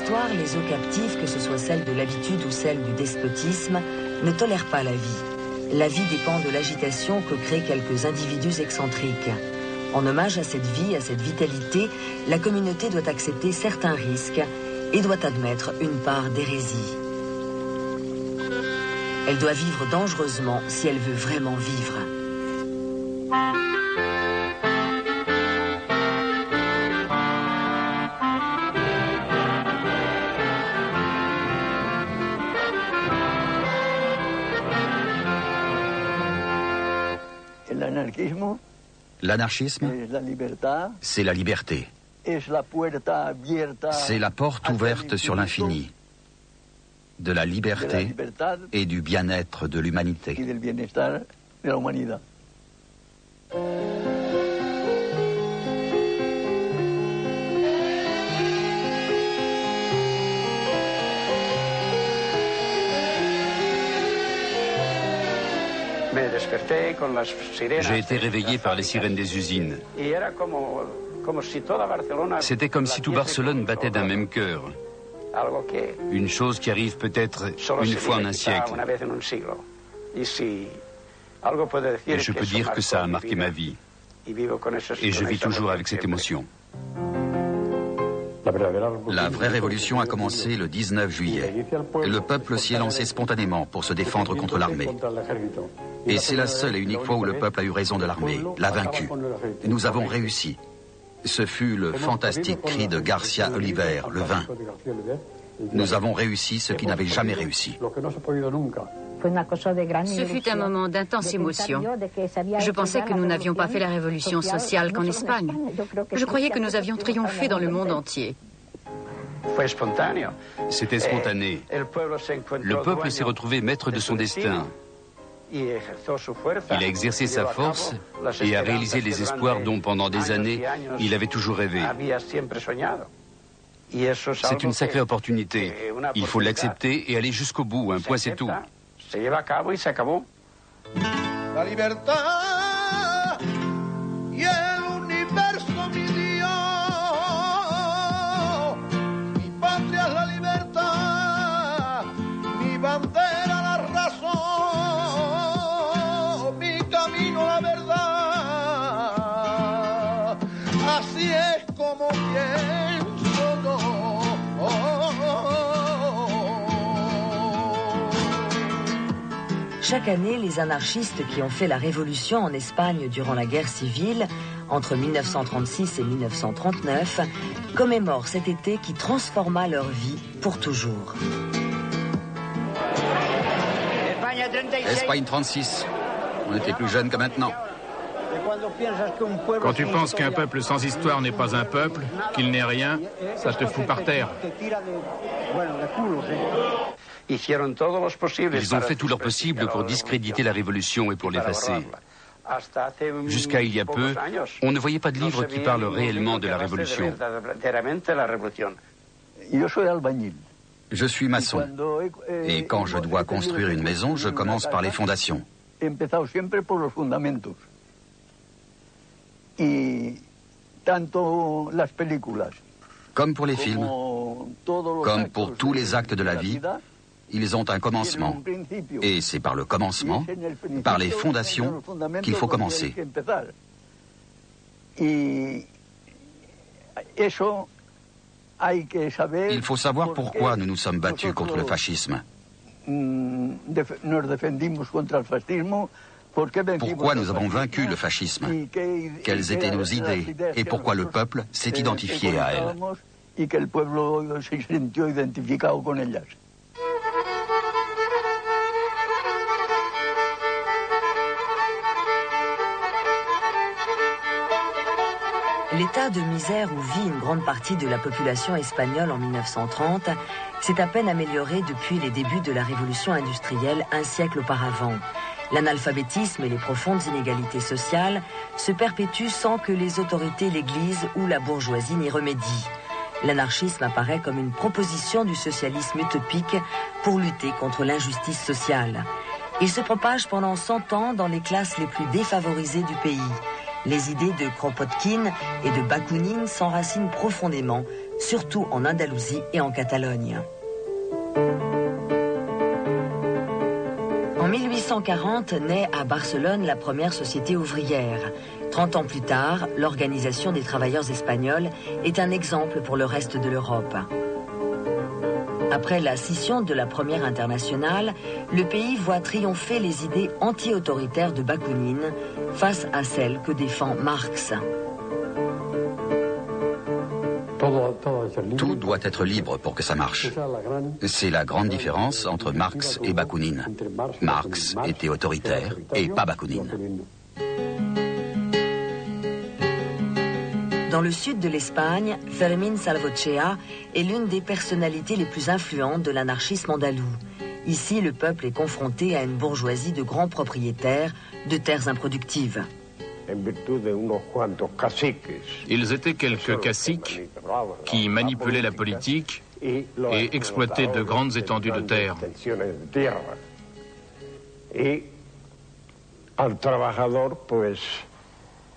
l'histoire, les eaux captives, que ce soit celle de l'habitude ou celle du despotisme, ne tolèrent pas la vie. La vie dépend de l'agitation que créent quelques individus excentriques. En hommage à cette vie, à cette vitalité, la communauté doit accepter certains risques et doit admettre une part d'hérésie. Elle doit vivre dangereusement si elle veut vraiment vivre. L'anarchisme, c'est la liberté. C'est la porte ouverte sur l'infini, de la liberté et du bien-être de l'humanité. J'ai été réveillé par les sirènes des usines. C'était comme si tout Barcelone battait d'un même cœur. Une chose qui arrive peut-être une fois en un siècle. Et je peux dire que ça a marqué ma vie. Et je vis toujours avec cette émotion. La vraie révolution a commencé le 19 juillet. Le peuple s'y est lancé spontanément pour se défendre contre l'armée. Et c'est la seule et unique fois où le peuple a eu raison de l'armée, l'a vaincu. Nous avons réussi. Ce fut le fantastique cri de García Oliver, le 20. Nous avons réussi ce qui n'avait jamais réussi. Ce fut un moment d'intense émotion. Je pensais que nous n'avions pas fait la révolution sociale qu'en Espagne. Je croyais que nous avions triomphé dans le monde entier. C'était spontané. Le peuple s'est retrouvé maître de son destin. Il a exercé sa force et a réalisé les espoirs dont, pendant des années, il avait toujours rêvé. C'est une sacrée opportunité. Il faut l'accepter et aller jusqu'au bout. Un point, c'est tout. La libertad y el universo mi Dios, mi patria es la libertad, mi bandera la razón, mi camino la verdad, así es como pienso yo. Chaque année, les anarchistes qui ont fait la révolution en Espagne durant la guerre civile, entre 1936 et 1939, commémorent cet été qui transforma leur vie pour toujours. Espagne 36. On était plus jeunes que maintenant. Quand tu penses qu'un peuple sans histoire n'est pas un peuple, qu'il n'est rien, ça te fout par terre. Ils ont fait tout leur possible pour discréditer la révolution et pour l'effacer. Jusqu'à il y a peu, on ne voyait pas de livre qui parle réellement de la révolution. Je suis maçon. Et quand je dois construire une maison, je commence par les fondations. Comme pour les films, comme pour tous les actes de la vie, ils ont un commencement. Et c'est par le commencement, par les fondations, qu'il faut commencer. Il faut savoir pourquoi nous nous sommes battus contre le fascisme. Pourquoi nous avons vaincu le fascisme? Quelles étaient nos idées? Et pourquoi le peuple s'est identifié à elles? L'état de misère où vit une grande partie de la population espagnole en 1930 s'est à peine amélioré depuis les débuts de la révolution industrielle un siècle auparavant. L'analphabétisme et les profondes inégalités sociales se perpétuent sans que les autorités, l'Église ou la bourgeoisie n'y remédient. L'anarchisme apparaît comme une proposition du socialisme utopique pour lutter contre l'injustice sociale. Il se propage pendant 100 ans dans les classes les plus défavorisées du pays. Les idées de Kropotkin et de Bakounine s'enracinent profondément, surtout en Andalousie et en Catalogne. En 1840 naît à Barcelone la première société ouvrière. 30 ans plus tard, l'Organisation des travailleurs espagnols est un exemple pour le reste de l'Europe. Après la scission de la Première Internationale, le pays voit triompher les idées anti-autoritaires de Bakounine face à celles que défend Marx. Tout doit être libre pour que ça marche. C'est la grande différence entre Marx et Bakounine. Marx était autoritaire et pas Bakounine. Dans le sud de l'Espagne, Fermín Salvochea est l'une des personnalités les plus influentes de l'anarchisme andalou. Ici, le peuple est confronté à une bourgeoisie de grands propriétaires de terres improductives. Ils étaient quelques caciques qui manipulaient la politique et exploitaient de grandes étendues de terre.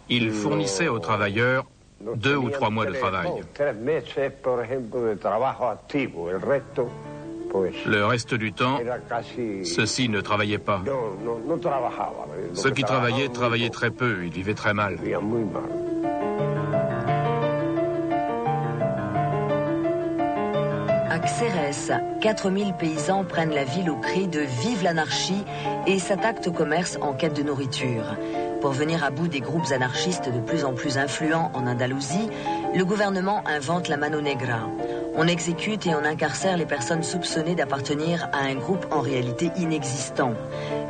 Ils fournissaient aux travailleurs 2 ou 3 mois de travail. Le reste du temps, ceux-ci ne travaillaient pas. Ceux qui travaillaient très peu, ils vivaient très mal. À Xérès, 4000 paysans prennent la ville au cri de « Vive l'anarchie » et s'attaquent au commerce en quête de nourriture. Pour venir à bout des groupes anarchistes de plus en plus influents en Andalousie, le gouvernement invente la Mano Negra. On exécute et on incarcère les personnes soupçonnées d'appartenir à un groupe en réalité inexistant.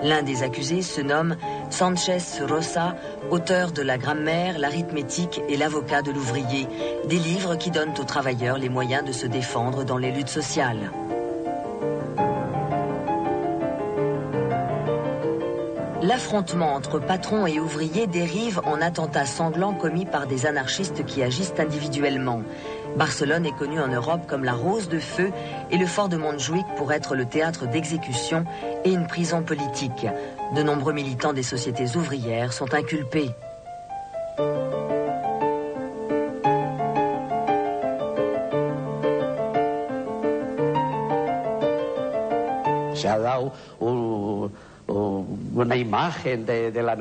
L'un des accusés se nomme Sánchez Rosa, auteur de la grammaire, l'arithmétique et l'avocat de l'ouvrier, des livres qui donnent aux travailleurs les moyens de se défendre dans les luttes sociales. L'affrontement entre patrons et ouvriers dérive en attentats sanglants commis par des anarchistes qui agissent individuellement. Barcelone est connue en Europe comme la Rose de Feu et le fort de Montjuïc pour être le théâtre d'exécutions et une prison politique. De nombreux militants des sociétés ouvrières sont inculpés.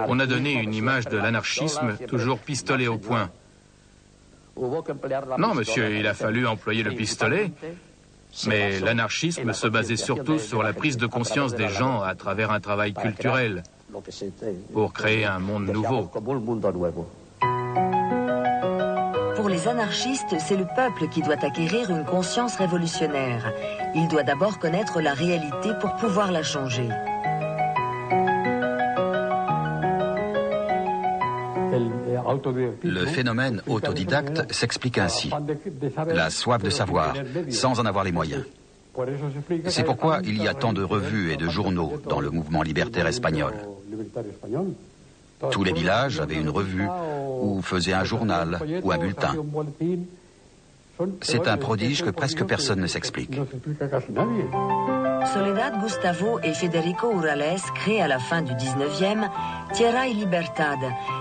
On a donné une image de l'anarchisme toujours pistolet au poing. Non, monsieur, il a fallu employer le pistolet, mais l'anarchisme se basait surtout sur la prise de conscience des gens à travers un travail culturel pour créer un monde nouveau. Pour les anarchistes, c'est le peuple qui doit acquérir une conscience révolutionnaire. Il doit d'abord connaître la réalité pour pouvoir la changer. Le phénomène autodidacte s'explique ainsi. La soif de savoir, sans en avoir les moyens. C'est pourquoi il y a tant de revues et de journaux dans le mouvement libertaire espagnol. Tous les villages avaient une revue, ou faisaient un journal, ou un bulletin. C'est un prodige que presque personne ne s'explique. Soledad Gustavo et Federico Urales créent à la fin du 19e Tierra y Libertad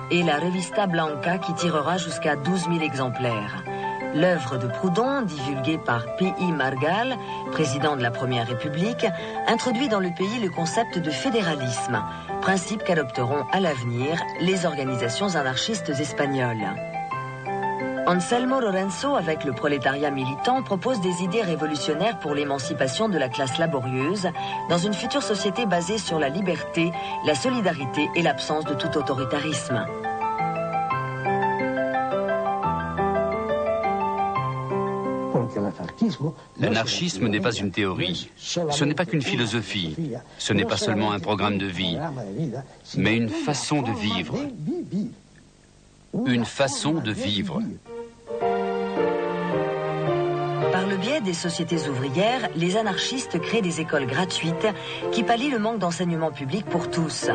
et la Revista Blanca qui tirera jusqu'à 12 000 exemplaires. L'œuvre de Proudhon, divulguée par P.I. Margall, président de la Première République, introduit dans le pays le concept de fédéralisme, principe qu'adopteront à l'avenir les organisations anarchistes espagnoles. Anselmo Lorenzo, avec le prolétariat militant, propose des idées révolutionnaires pour l'émancipation de la classe laborieuse dans une future société basée sur la liberté, la solidarité et l'absence de tout autoritarisme. L'anarchisme n'est pas une théorie, ce n'est pas qu'une philosophie, ce n'est pas seulement un programme de vie, mais une façon de vivre. Une façon de vivre. Par le biais des sociétés ouvrières, les anarchistes créent des écoles gratuites qui pallient le manque d'enseignement public pour tous.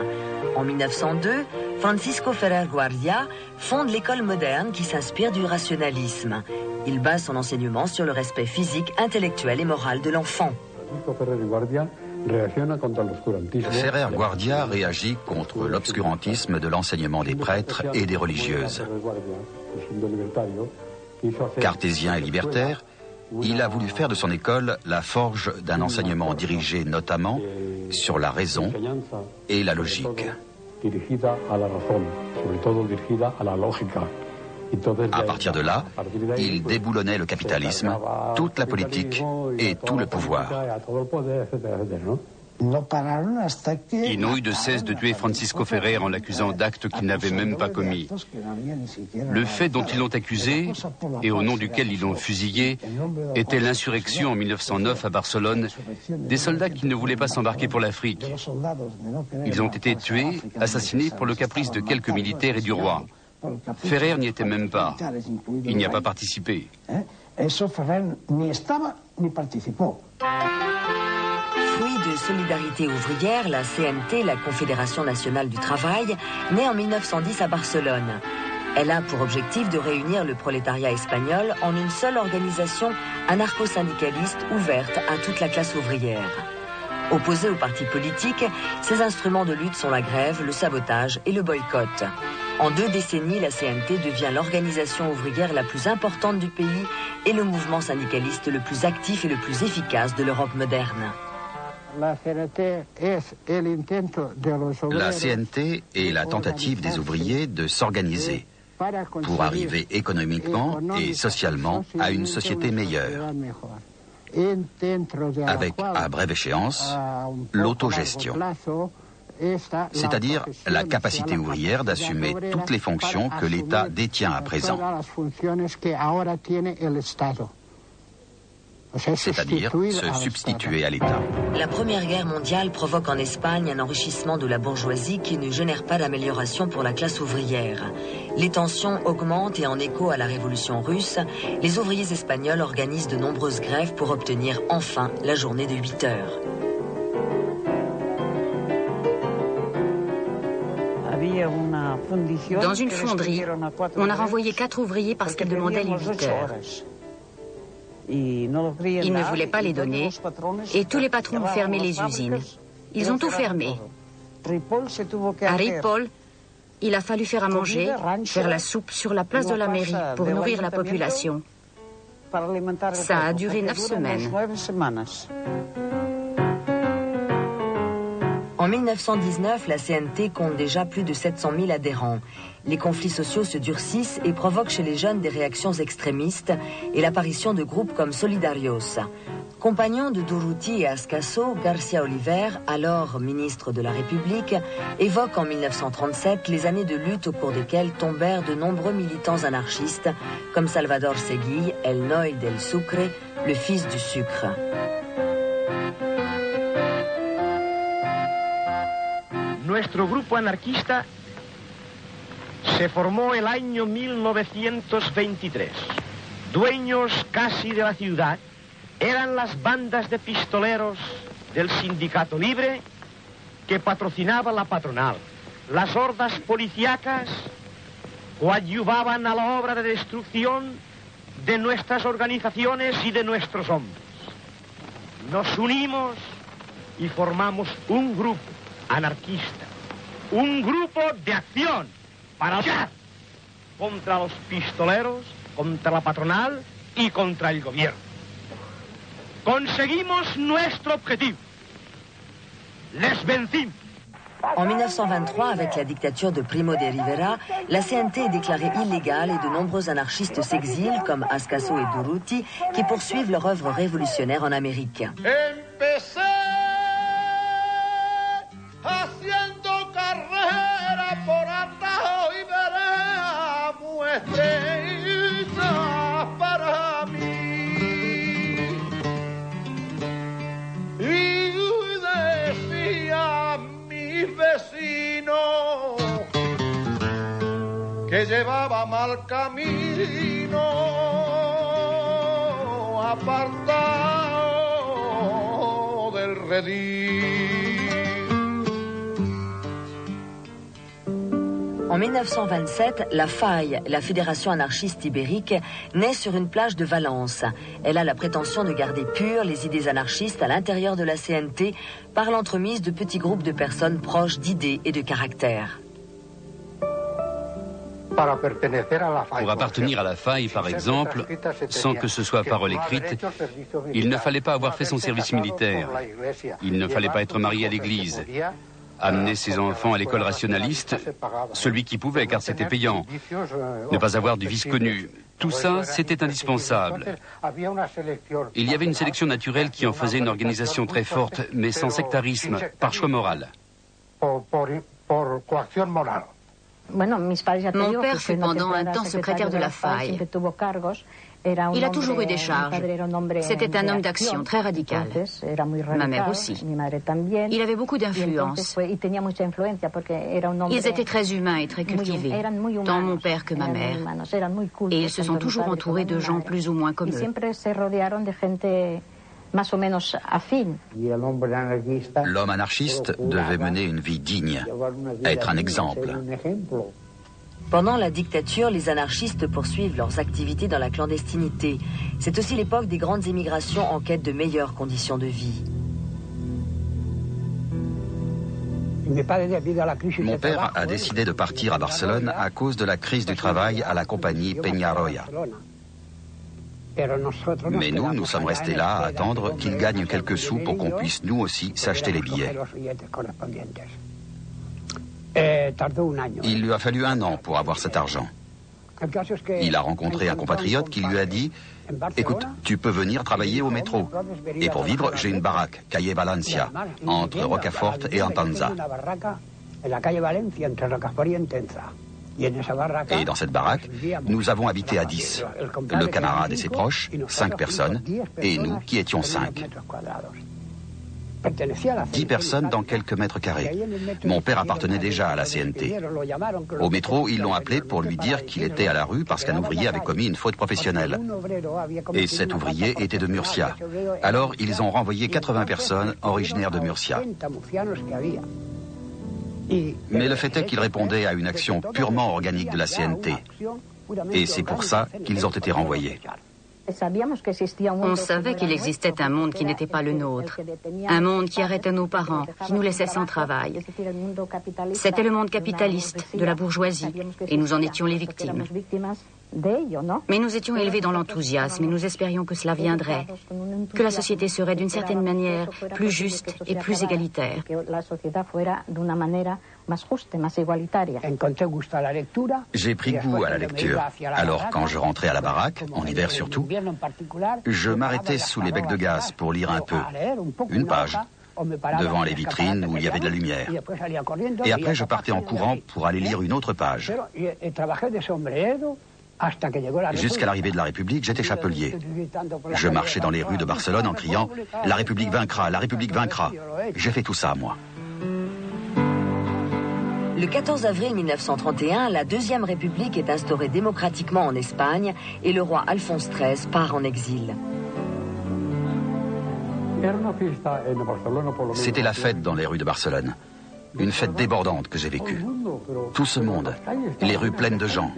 En 1902, Francisco Ferrer Guardia fonde l'école moderne qui s'inspire du rationalisme. Il base son enseignement sur le respect physique, intellectuel et moral de l'enfant. Ferrer Guardia réagit contre l'obscurantisme de l'enseignement des prêtres et des religieuses. Cartésien et libertaire, il a voulu faire de son école la forge d'un enseignement dirigé notamment sur la raison et la logique. À partir de là, il déboulonnait le capitalisme, toute la politique et tout le pouvoir. Ils n'ont eu de cesse de tuer Francisco Ferrer en l'accusant d'actes qu'il n'avait même pas commis. Le fait dont ils l'ont accusé, et au nom duquel ils l'ont fusillé, était l'insurrection en 1909 à Barcelone des soldats qui ne voulaient pas s'embarquer pour l'Afrique. Ils ont été tués, assassinés pour le caprice de quelques militaires et du roi. Ferrer n'y était même pas. Il n'y a pas participé. Fruit de Solidarité ouvrière, la CNT, la Confédération nationale du travail, naît en 1910 à Barcelone. Elle a pour objectif de réunir le prolétariat espagnol en une seule organisation anarcho-syndicaliste ouverte à toute la classe ouvrière. Opposée aux partis politiques, ses instruments de lutte sont la grève, le sabotage et le boycott. En 2 décennies, la CNT devient l'organisation ouvrière la plus importante du pays et le mouvement syndicaliste le plus actif et le plus efficace de l'Europe moderne. La CNT est la tentative des ouvriers de s'organiser pour arriver économiquement et socialement à une société meilleure, avec, à brève échéance, l'autogestion, c'est-à-dire la capacité ouvrière d'assumer toutes les fonctions que l'État détient à présent, c'est-à-dire se substituer à l'État. La Première Guerre mondiale provoque en Espagne un enrichissement de la bourgeoisie qui ne génère pas d'amélioration pour la classe ouvrière. Les tensions augmentent et en écho à la révolution russe, les ouvriers espagnols organisent de nombreuses grèves pour obtenir enfin la journée de 8 heures. Dans une fonderie, on a renvoyé 4 ouvriers parce qu'ils demandaient les 8 heures. Ils ne voulaient pas les donner et tous les patrons ont fermé les usines. Ils ont tout fermé. À Ripoll, il a fallu faire à manger, faire la soupe sur la place de la mairie pour nourrir la population. Ça a duré 9 semaines. En 1919, la CNT compte déjà plus de 700 000 adhérents. Les conflits sociaux se durcissent et provoquent chez les jeunes des réactions extrémistes et l'apparition de groupes comme Solidarios. Compagnon de Durruti et Ascaso, García Oliver, alors ministre de la République, évoque en 1937 les années de lutte au cours desquelles tombèrent de nombreux militants anarchistes comme Salvador Seguí, El Noy del Sucre, le fils du sucre. Nuestro grupo anarquista se formó el año 1923. Dueños casi de la ciudad eran las bandas de pistoleros del Sindicato Libre que patrocinaba la patronal. Las hordas policíacas coadyuvaban a la obra de destrucción de nuestras organizaciones y de nuestros hombres. Nos unimos y formamos un grupo anarquista, un grupo de acción para luchar contra los pistoleros, contra la patronal y contra el gobierno. Conseguimos nuestro objetivo. Les vencimos. En 1923, avec la dictature de Primo de Rivera, la CNT est déclarée illégale et de nombreux anarchistes s'exilent, comme Ascaso et Durruti, qui poursuivent leur œuvre révolutionnaire en Amérique. Haciendo carrera por atajo y vereda muestreza para mí. Y decía mi vecino que llevaba mal camino, apartado del redil. En 1927, la FAI, la Fédération anarchiste ibérique, naît sur une plage de Valence. Elle a la prétention de garder pures les idées anarchistes à l'intérieur de la CNT par l'entremise de petits groupes de personnes proches d'idées et de caractère. Pour appartenir à la faille, par exemple, sans que ce soit parole écrite, il ne fallait pas avoir fait son service militaire. Il ne fallait pas être marié à l'église. Amener ses enfants à l'école rationaliste, celui qui pouvait, car c'était payant. Ne pas avoir du vice connu. Tout ça, c'était indispensable. Il y avait une sélection naturelle qui en faisait une organisation très forte, mais sans sectarisme, par choix moral. Mon père fut pendant un temps secrétaire de la faille. Il a toujours eu des charges. C'était un homme d'action très radical. Ma mère aussi. Il avait beaucoup d'influence. Ils étaient très humains et très cultivés, tant mon père que ma mère. Et ils se sont toujours entourés de gens plus ou moins comme eux. L'homme anarchiste devait mener une vie digne, être un exemple. Pendant la dictature, les anarchistes poursuivent leurs activités dans la clandestinité. C'est aussi l'époque des grandes émigrations en quête de meilleures conditions de vie. Mon père a décidé de partir à Barcelone à cause de la crise du travail à la compagnie Peñarroya. Mais nous sommes restés là à attendre qu'il gagne quelques sous pour qu'on puisse nous aussi s'acheter les billets. Il lui a fallu 1 an pour avoir cet argent. Il a rencontré un compatriote qui lui a dit « Écoute, tu peux venir travailler au métro. Et pour vivre, j'ai une baraque, Calle Valencia, entre Rocafort et Antanza. » Et dans cette baraque, nous avons habité à 10. Le camarade et ses proches, 5 personnes, et nous qui étions 5. 10 personnes dans quelques mètres carrés. Mon père appartenait déjà à la CNT. Au métro, ils l'ont appelé pour lui dire qu'il était à la rue parce qu'un ouvrier avait commis une faute professionnelle. Et cet ouvrier était de Murcia. Alors, ils ont renvoyé 80 personnes originaires de Murcia. Mais le fait est qu'ils répondaient à une action purement organique de la CNT. Et c'est pour ça qu'ils ont été renvoyés. On savait qu'il existait un monde qui n'était pas le nôtre, un monde qui arrêtait nos parents, qui nous laissait sans travail. C'était le monde capitaliste, de la bourgeoisie, et nous en étions les victimes. Mais nous étions élevés dans l'enthousiasme et nous espérions que cela viendrait, que la société serait d'une certaine manière plus juste et plus égalitaire. J'ai pris goût à la lecture. Alors quand je rentrais à la baraque, en hiver surtout, je m'arrêtais sous les becs de gaz pour lire un peu, une page, devant les vitrines où il y avait de la lumière. Et après je partais en courant pour aller lire une autre page. Jusqu'à l'arrivée de la République, j'étais chapelier. Je marchais dans les rues de Barcelone en criant « La République vaincra, la République vaincra ». J'ai fait tout ça, moi. Le 14 avril 1931, la Deuxième République est instaurée démocratiquement en Espagne et le roi Alphonse XIII part en exil. C'était la fête dans les rues de Barcelone. Une fête débordante que j'ai vécue. Tout ce monde, les rues pleines de gens.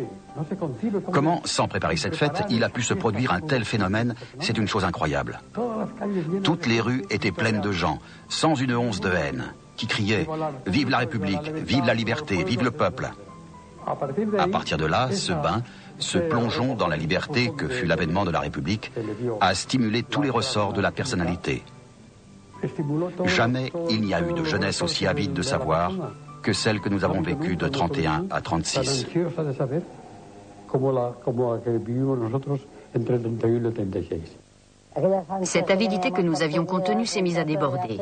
Comment, sans préparer cette fête, il a pu se produire un tel phénomène, c'est une chose incroyable. Toutes les rues étaient pleines de gens, sans une once de haine, qui criaient « Vive la République, vive la liberté, vive le peuple ». À partir de là, ce bain, ce plongeon dans la liberté que fut l'avènement de la République, a stimulé tous les ressorts de la personnalité. Jamais il n'y a eu de jeunesse aussi avide de savoir que celle que nous avons vécue de 31 à 36. Cette avidité que nous avions contenue s'est mise à déborder.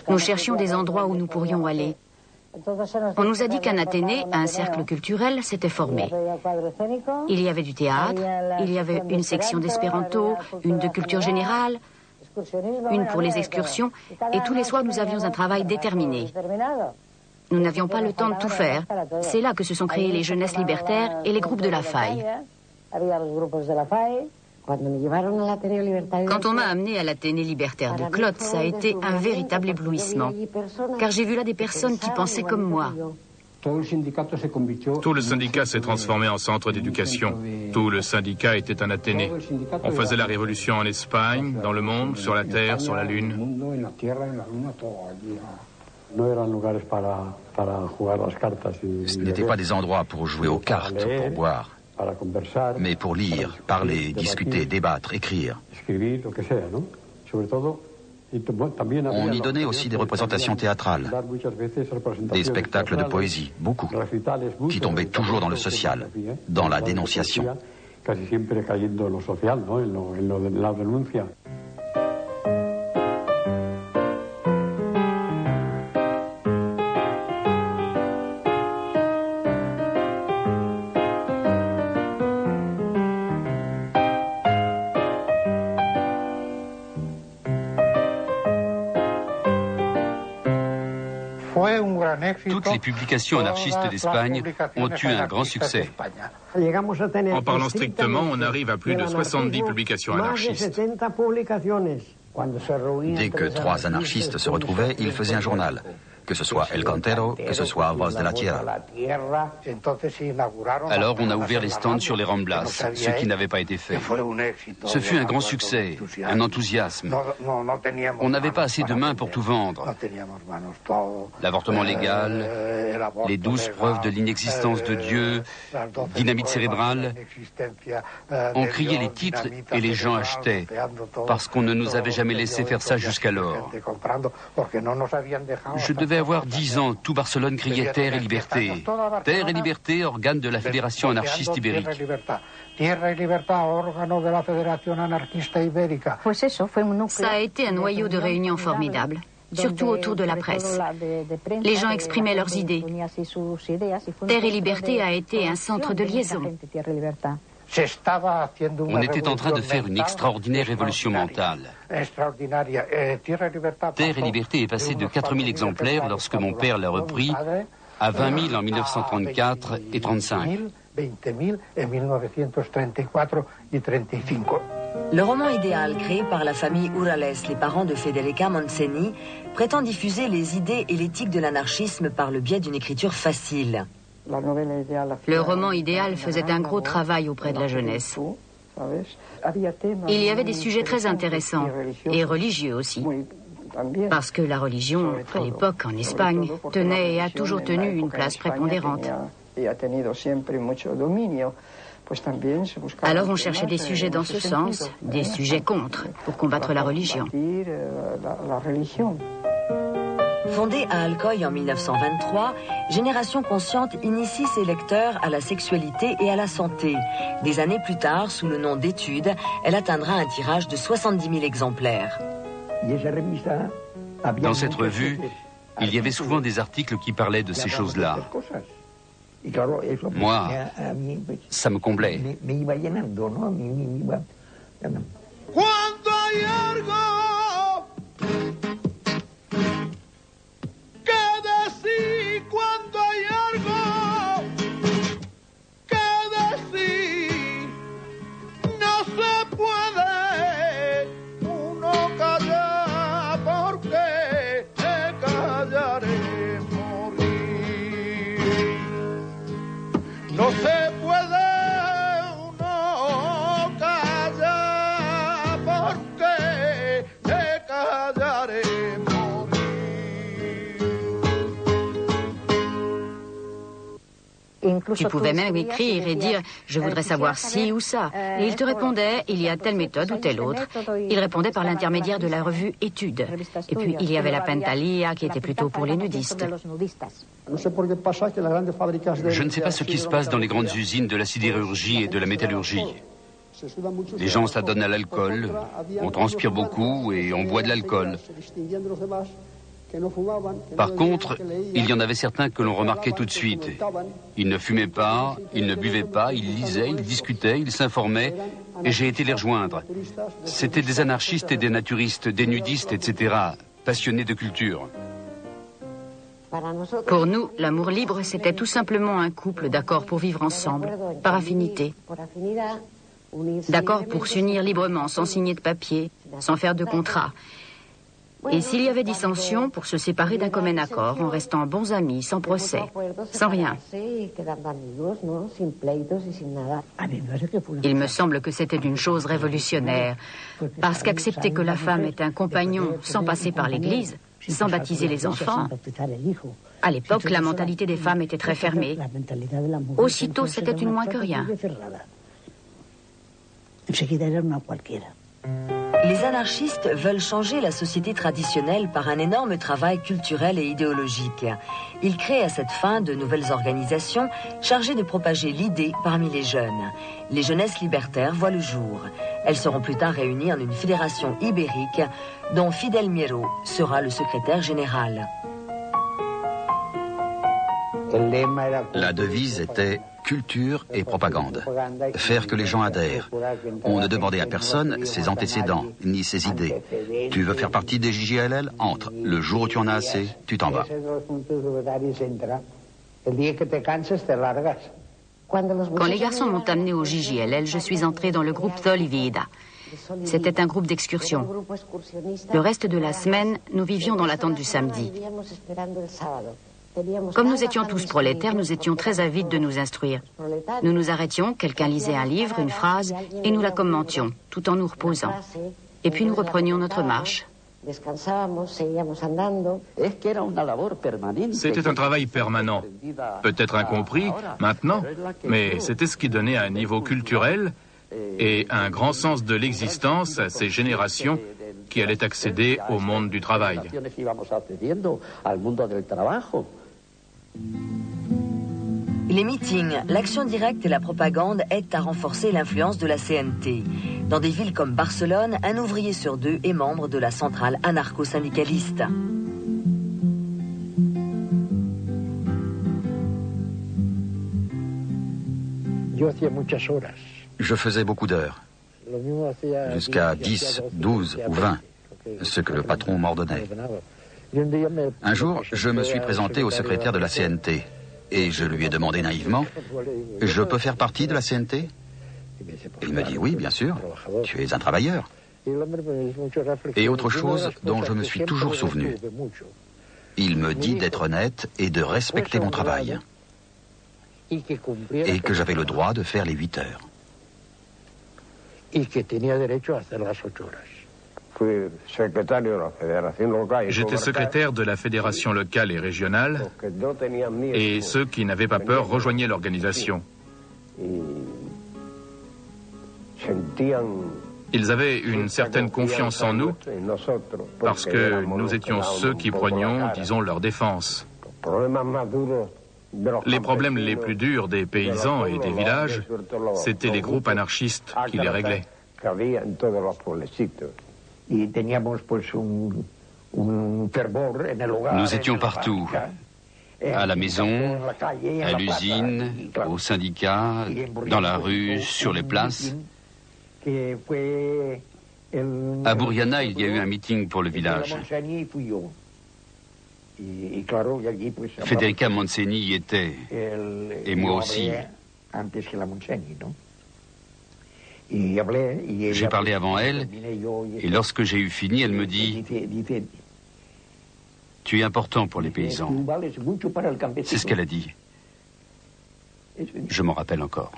Nous cherchions des endroits où nous pourrions aller. On nous a dit qu'un Athénée, un cercle culturel, s'était formé. Il y avait du théâtre, il y avait une section d'espéranto, une de culture générale, une pour les excursions, et tous les soirs nous avions un travail déterminé. Nous n'avions pas le temps de tout faire. C'est là que se sont créées les jeunesses libertaires et les groupes de la faille. Quand on m'a amené à l'Athénée libertaire de Clot, ça a été un véritable éblouissement, car j'ai vu là des personnes qui pensaient comme moi. Tout le syndicat s'est transformé en centre d'éducation. Tout le syndicat était un Athénée. On faisait la révolution en Espagne, dans le monde, sur la terre, sur la lune. Ce n'étaient pas des endroits pour jouer aux cartes, pour boire, mais pour lire, parler, discuter, débattre, écrire. On y donnait aussi des représentations théâtrales, des spectacles de poésie, beaucoup, qui tombaient toujours dans le social, dans la dénonciation. Toutes les publications anarchistes d'Espagne ont eu un grand succès. En parlant strictement, on arrive à plus de 70 publications anarchistes. Dès que 3 anarchistes se retrouvaient, ils faisaient un journal. Que ce soit El Cantero, que ce soit Voz de la Tierra. Alors on a ouvert les stands sur les Ramblas, ce qui n'avait pas été fait. Ce fut un grand succès, un enthousiasme. On n'avait pas assez de mains pour tout vendre. L'avortement légal, les 12 preuves de l'inexistence de Dieu, dynamite cérébrale. On criait les titres et les gens achetaient, parce qu'on ne nous avait jamais laissé faire ça jusqu'alors. Je devais avoir 10 ans, tout Barcelone criait Terre et Liberté. Terre et Liberté, organe de la Fédération anarchiste ibérique. Ça a été un noyau de réunion formidable, surtout autour de la presse. Les gens exprimaient leurs idées. Terre et Liberté a été un centre de liaison. On était en train de faire une extraordinaire révolution mentale. Terre et Liberté est passé de 4000 exemplaires lorsque mon père l'a repris à 20 000 en 1934 et 1935. Le roman idéal créé par la famille Urales, les parents de Federica Montseny, prétend diffuser les idées et l'éthique de l'anarchisme par le biais d'une écriture facile. Le roman idéal faisait un gros travail auprès de la jeunesse. Il y avait des sujets très intéressants et religieux aussi. Parce que la religion, à l'époque, en Espagne, tenait et a toujours tenu une place prépondérante. Alors on cherchait des sujets dans ce sens, des sujets contre, pour combattre la religion. Fondée à Alcoy en 1923, Génération Consciente initie ses lecteurs à la sexualité et à la santé. Des années plus tard, sous le nom d'Études, elle atteindra un tirage de 70 000 exemplaires. Dans cette revue, il y avait souvent des articles qui parlaient de ces choses-là. Moi, ça me comblait. Tu pouvais même écrire et dire « je voudrais savoir ci ou ça ». Et il te répondait « il y a telle méthode ou telle autre ». Il répondait par l'intermédiaire de la revue Études. Et puis il y avait la Pentalia qui était plutôt pour les nudistes. Je ne sais pas ce qui se passe dans les grandes usines de la sidérurgie et de la métallurgie. Les gens s'adonnent à l'alcool, on transpire beaucoup et on boit de l'alcool. Par contre, il y en avait certains que l'on remarquait tout de suite. Ils ne fumaient pas, ils ne buvaient pas, ils lisaient, ils discutaient, ils s'informaient, et j'ai été les rejoindre. C'étaient des anarchistes et des naturistes, des nudistes, etc., passionnés de culture. Pour nous, l'amour libre, c'était tout simplement un couple d'accord pour vivre ensemble, par affinité. D'accord pour s'unir librement, sans signer de papier, sans faire de contrat. Et s'il y avait dissension, pour se séparer d'un commun accord, en restant bons amis, sans procès, sans rien. Il me semble que c'était une chose révolutionnaire, parce qu'accepter que la femme est un compagnon sans passer par l'Église, sans baptiser les enfants. À l'époque, la mentalité des femmes était très fermée. Aussitôt, c'était une moins que rien. Les anarchistes veulent changer la société traditionnelle par un énorme travail culturel et idéologique. Ils créent à cette fin de nouvelles organisations chargées de propager l'idée parmi les jeunes. Les jeunesses libertaires voient le jour. Elles seront plus tard réunies en une fédération ibérique dont Fidel Miero sera le secrétaire général. La devise était culture et propagande. Faire que les gens adhèrent. On ne demandait à personne ses antécédents, ni ses idées. Tu veux faire partie des JJLL? Entre. Le jour où tu en as assez, tu t'en vas. Quand les garçons m'ont amené au JJLL, je suis entrée dans le groupe Solivida. C'était un groupe d'excursion. Le reste de la semaine, nous vivions dans l'attente du samedi. Comme nous étions tous prolétaires, nous étions très avides de nous instruire. Nous nous arrêtions, quelqu'un lisait un livre, une phrase, et nous la commentions, tout en nous reposant. Et puis nous reprenions notre marche. C'était un travail permanent, peut-être incompris maintenant, mais c'était ce qui donnait un niveau culturel et un grand sens de l'existence à ces générations qui allaient accéder au monde du travail. Les meetings, l'action directe et la propagande aident à renforcer l'influence de la CNT. Dans des villes comme Barcelone, un ouvrier sur deux est membre de la centrale anarcho-syndicaliste. Je faisais beaucoup d'heures, jusqu'à 10, 12 ou 20, ce que le patron m'ordonnait. Un jour, je me suis présenté au secrétaire de la CNT et je lui ai demandé naïvement « Je peux faire partie de la CNT ?» Il me dit « Oui, bien sûr, tu es un travailleur. » Et autre chose dont je me suis toujours souvenu, il me dit d'être honnête et de respecter mon travail et que j'avais le droit de faire les 8 heures. J'étais secrétaire de la fédération locale et régionale et ceux qui n'avaient pas peur rejoignaient l'organisation. Ils avaient une certaine confiance en nous parce que nous étions ceux qui prenions, disons, leur défense. Les problèmes les plus durs des paysans et des villages, c'étaient les groupes anarchistes qui les réglaient. Nous étions partout, à la maison, à l'usine, au syndicat, dans la rue, sur les places. À Burriana, il y a eu un meeting pour le village. Federica Montseny y était, et moi aussi. J'ai parlé avant elle, et lorsque j'ai eu fini, elle me dit « Tu es important pour les paysans ». C'est ce qu'elle a dit. Je m'en rappelle encore.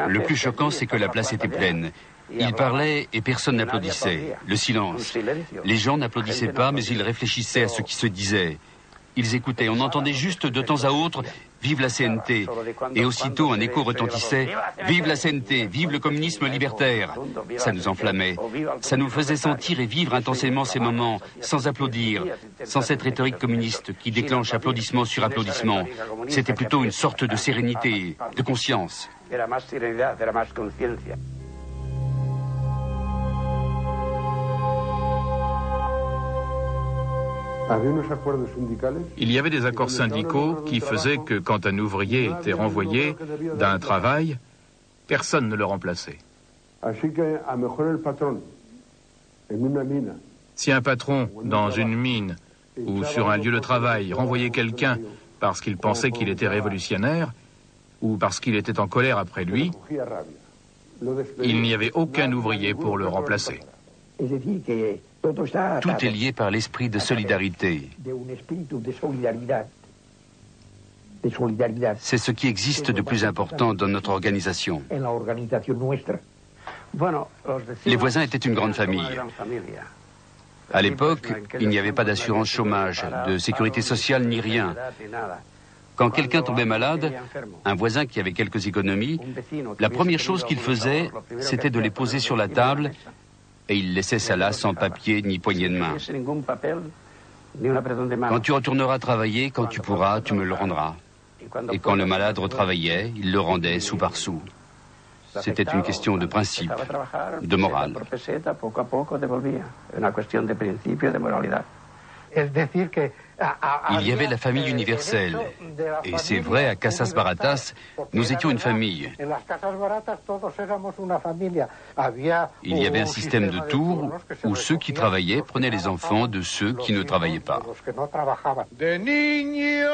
Le plus choquant, c'est que la place était pleine. Il parlait et personne n'applaudissait. Le silence. Les gens n'applaudissaient pas, mais ils réfléchissaient à ce qui se disait. Ils écoutaient. On entendait juste de temps à autre « Vive la CNT ». Et aussitôt, un écho retentissait « Vive la CNT, vive le communisme libertaire ». Ça nous enflammait. Ça nous faisait sentir et vivre intensément ces moments, sans applaudir, sans cette rhétorique communiste qui déclenche applaudissement sur applaudissement. C'était plutôt une sorte de sérénité, de conscience. Il y avait des accords syndicaux qui faisaient que quand un ouvrier était renvoyé d'un travail, personne ne le remplaçait. Si un patron, dans une mine ou sur un lieu de travail, renvoyait quelqu'un parce qu'il pensait qu'il était révolutionnaire ou parce qu'il était en colère après lui, il n'y avait aucun ouvrier pour le remplacer. Tout est lié par l'esprit de solidarité. C'est ce qui existe de plus important dans notre organisation. Les voisins étaient une grande famille. À l'époque, il n'y avait pas d'assurance chômage, de sécurité sociale ni rien. Quand quelqu'un tombait malade, un voisin qui avait quelques économies, la première chose qu'il faisait, c'était de les poser sur la table et il laissait ça là sans papier ni poignée de main. Quand tu retourneras travailler, quand tu pourras, tu me le rendras. Et quand le malade retravaillait, il le rendait sou par sou. C'était une question de principe, de morale. Il y avait la famille universelle. Et c'est vrai, à Casas Baratas, nous étions une famille. Il y avait un système de tours où ceux qui travaillaient prenaient les enfants de ceux qui ne travaillaient pas. De niño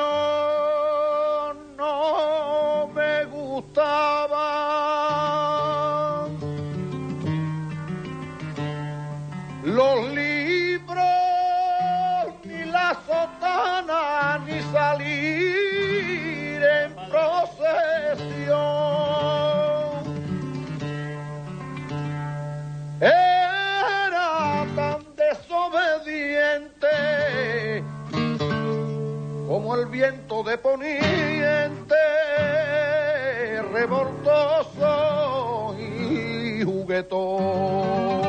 no me gustaba los libros, ni la sotana, ni salir en procesión. Era tan desobediente como el viento de poniente, revoltoso y juguetón.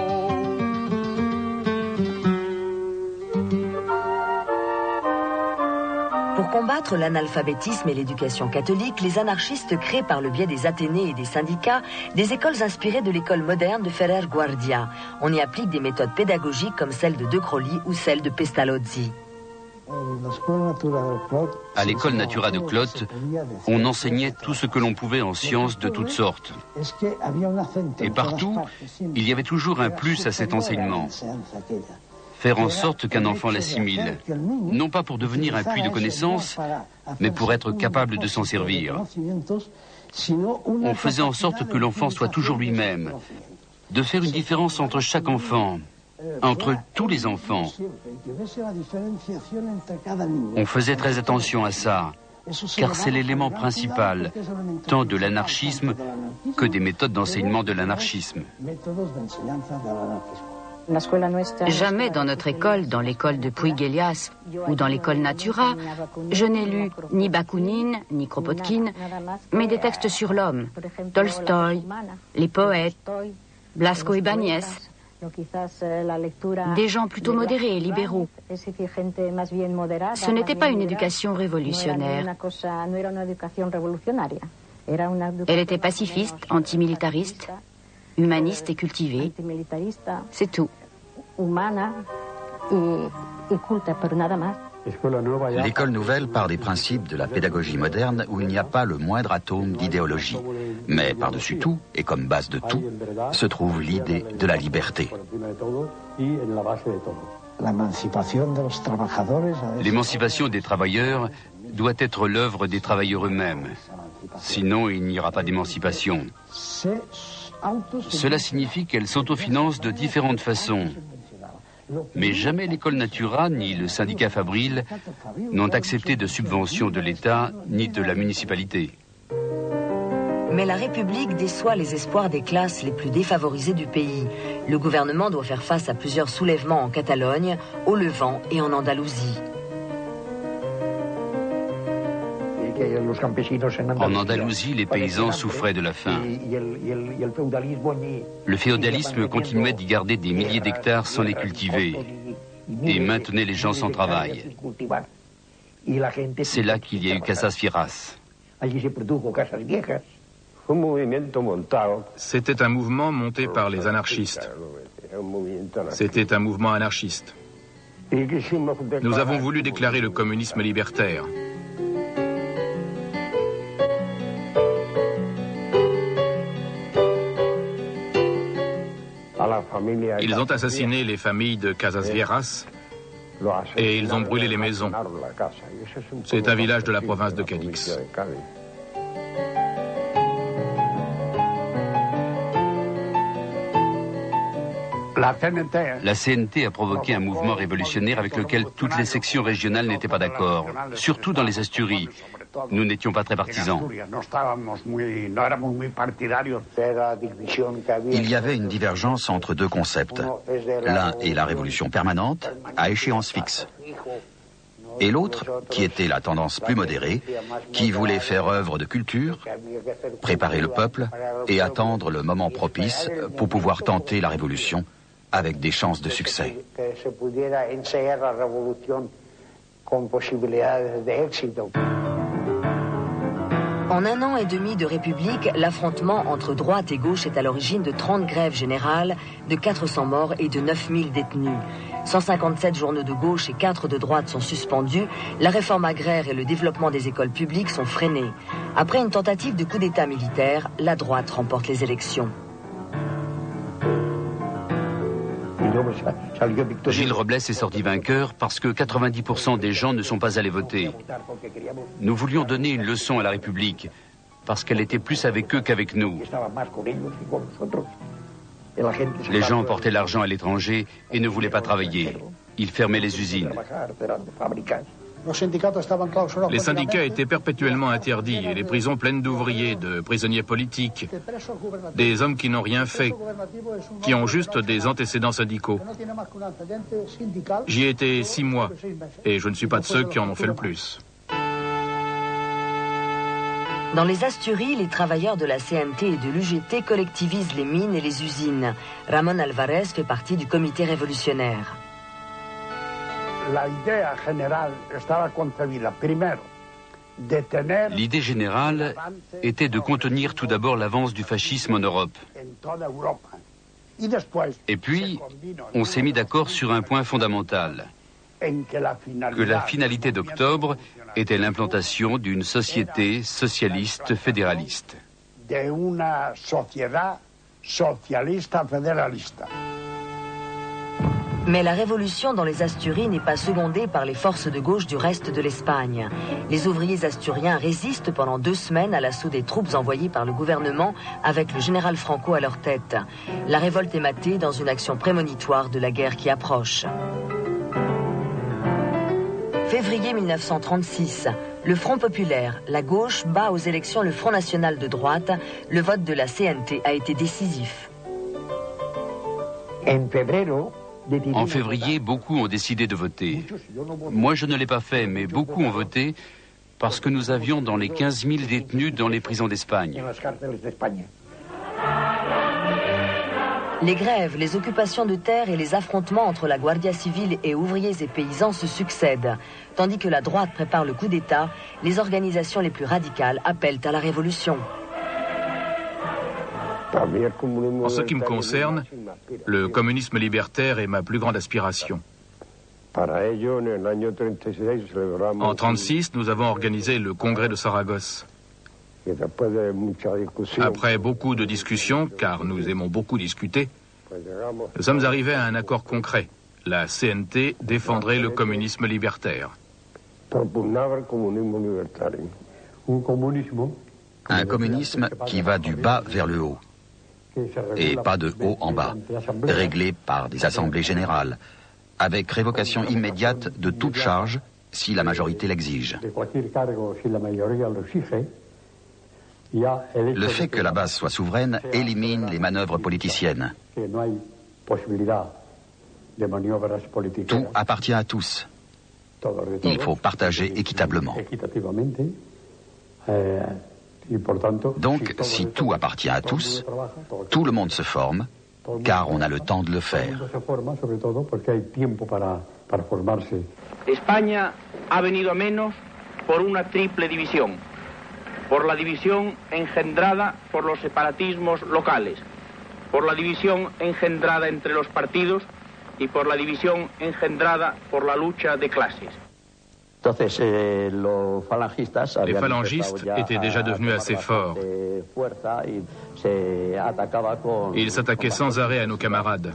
Pour combattre l'analphabétisme et l'éducation catholique, les anarchistes créent par le biais des athénés et des syndicats des écoles inspirées de l'école moderne de Ferrer Guardia. On y applique des méthodes pédagogiques comme celle de De Crolli ou celle de Pestalozzi. À l'école Natura de Clote, on enseignait tout ce que l'on pouvait en sciences de toutes sortes. Et partout, il y avait toujours un plus à cet enseignement. Faire en sorte qu'un enfant l'assimile, non pas pour devenir un puits de connaissances, mais pour être capable de s'en servir. On faisait en sorte que l'enfant soit toujours lui-même, de faire une différence entre chaque enfant, entre tous les enfants. On faisait très attention à ça, car c'est l'élément principal, tant de l'anarchisme que des méthodes d'enseignement de l'anarchisme. Jamais dans notre école, dans l'école de Puig-Elias ou dans l'école Natura, je n'ai lu ni Bakounine, ni Kropotkin, mais des textes sur l'homme, Tolstoï, les poètes, Blasco Ibáñez, des gens plutôt modérés et libéraux. Ce n'était pas une éducation révolutionnaire. Elle était pacifiste, antimilitariste, humaniste et cultivée. C'est tout. L'école nouvelle part des principes de la pédagogie moderne où il n'y a pas le moindre atome d'idéologie. Mais par-dessus tout, et comme base de tout, se trouve l'idée de la liberté. L'émancipation des travailleurs doit être l'œuvre des travailleurs eux-mêmes. Sinon, il n'y aura pas d'émancipation. Cela signifie qu'elle s'autofinance de différentes façons. Mais jamais l'école Natura ni le syndicat Fabril n'ont accepté de subventions de l'État ni de la municipalité. Mais la République déçoit les espoirs des classes les plus défavorisées du pays. Le gouvernement doit faire face à plusieurs soulèvements en Catalogne, au Levant et en Andalousie. En Andalousie, les paysans souffraient de la faim. Le féodalisme continuait d'y garder des milliers d'hectares sans les cultiver et maintenait les gens sans travail. C'est là qu'il y a eu Casas Fieras. C'était un mouvement monté par les anarchistes. C'était un mouvement anarchiste. Nous avons voulu déclarer le communisme libertaire. Ils ont assassiné les familles de Casas Viejas et ils ont brûlé les maisons. C'est un village de la province de Cadix. La CNT a provoqué un mouvement révolutionnaire avec lequel toutes les sections régionales n'étaient pas d'accord, surtout dans les Asturies, nous n'étions pas très partisans. Il y avait une divergence entre deux concepts. L'un est la révolution permanente, à échéance fixe. Et l'autre, qui était la tendance plus modérée, qui voulait faire œuvre de culture, préparer le peuple et attendre le moment propice pour pouvoir tenter la révolution avec des chances de succès. En 1 an et demi de République, l'affrontement entre droite et gauche est à l'origine de 30 grèves générales, de 400 morts et de 9000 détenus. 157 journaux de gauche et 4 de droite sont suspendus, la réforme agraire et le développement des écoles publiques sont freinés. Après une tentative de coup d'État militaire, la droite remporte les élections. Gilles Robles est sorti vainqueur parce que 90% des gens ne sont pas allés voter. Nous voulions donner une leçon à la République parce qu'elle était plus avec eux qu'avec nous. Les gens portaient l'argent à l'étranger et ne voulaient pas travailler. Ils fermaient les usines. Les syndicats étaient perpétuellement interdits et les prisons pleines d'ouvriers, de prisonniers politiques, des hommes qui n'ont rien fait, qui ont juste des antécédents syndicaux. J'y étais 6 mois et je ne suis pas de ceux qui en ont fait le plus. Dans les Asturies, les travailleurs de la CNT et de l'UGT collectivisent les mines et les usines. Ramón Alvarez fait partie du comité révolutionnaire. L'idée générale était de contenir tout d'abord l'avance du fascisme en Europe. Et puis, on s'est mis d'accord sur un point fondamental, que la finalité d'octobre était l'implantation d'une société socialiste fédéraliste. Mais la révolution dans les Asturies n'est pas secondée par les forces de gauche du reste de l'Espagne. Les ouvriers asturiens résistent pendant 2 semaines à l'assaut des troupes envoyées par le gouvernement avec le général Franco à leur tête. La révolte est matée dans une action prémonitoire de la guerre qui approche. Février 1936, le Front populaire, la gauche, bat aux élections le Front national de droite. Le vote de la CNT a été décisif. En février, beaucoup ont décidé de voter. Moi, je ne l'ai pas fait, mais beaucoup ont voté parce que nous avions dans les 15 000 détenus dans les prisons d'Espagne. Les grèves, les occupations de terre et les affrontements entre la Guardia civile et ouvriers et paysans se succèdent. Tandis que la droite prépare le coup d'État, les organisations les plus radicales appellent à la révolution. En ce qui me concerne, le communisme libertaire est ma plus grande aspiration. En 1936, nous avons organisé le congrès de Saragosse. Après beaucoup de discussions, car nous aimons beaucoup discuter, nous sommes arrivés à un accord concret. La CNT défendrait le communisme libertaire. Un communisme qui va du bas vers le haut. Et pas de haut en bas, réglé par des assemblées générales, avec révocation immédiate de toute charge si la majorité l'exige. Le fait que la base soit souveraine élimine les manœuvres politiciennes. Tout appartient à tous. Il faut partager équitablement. Donc, si tout appartient à tous, tout le monde se forme, car on a le temps de le faire. España ha venido a menos por una triple división. Por la división engendrada por los separatismos locales, por la división engendrada entre los partidos y por la división engendrada por la lucha de clases. Les phalangistes étaient déjà devenus assez forts. Ils s'attaquaient sans arrêt à nos camarades.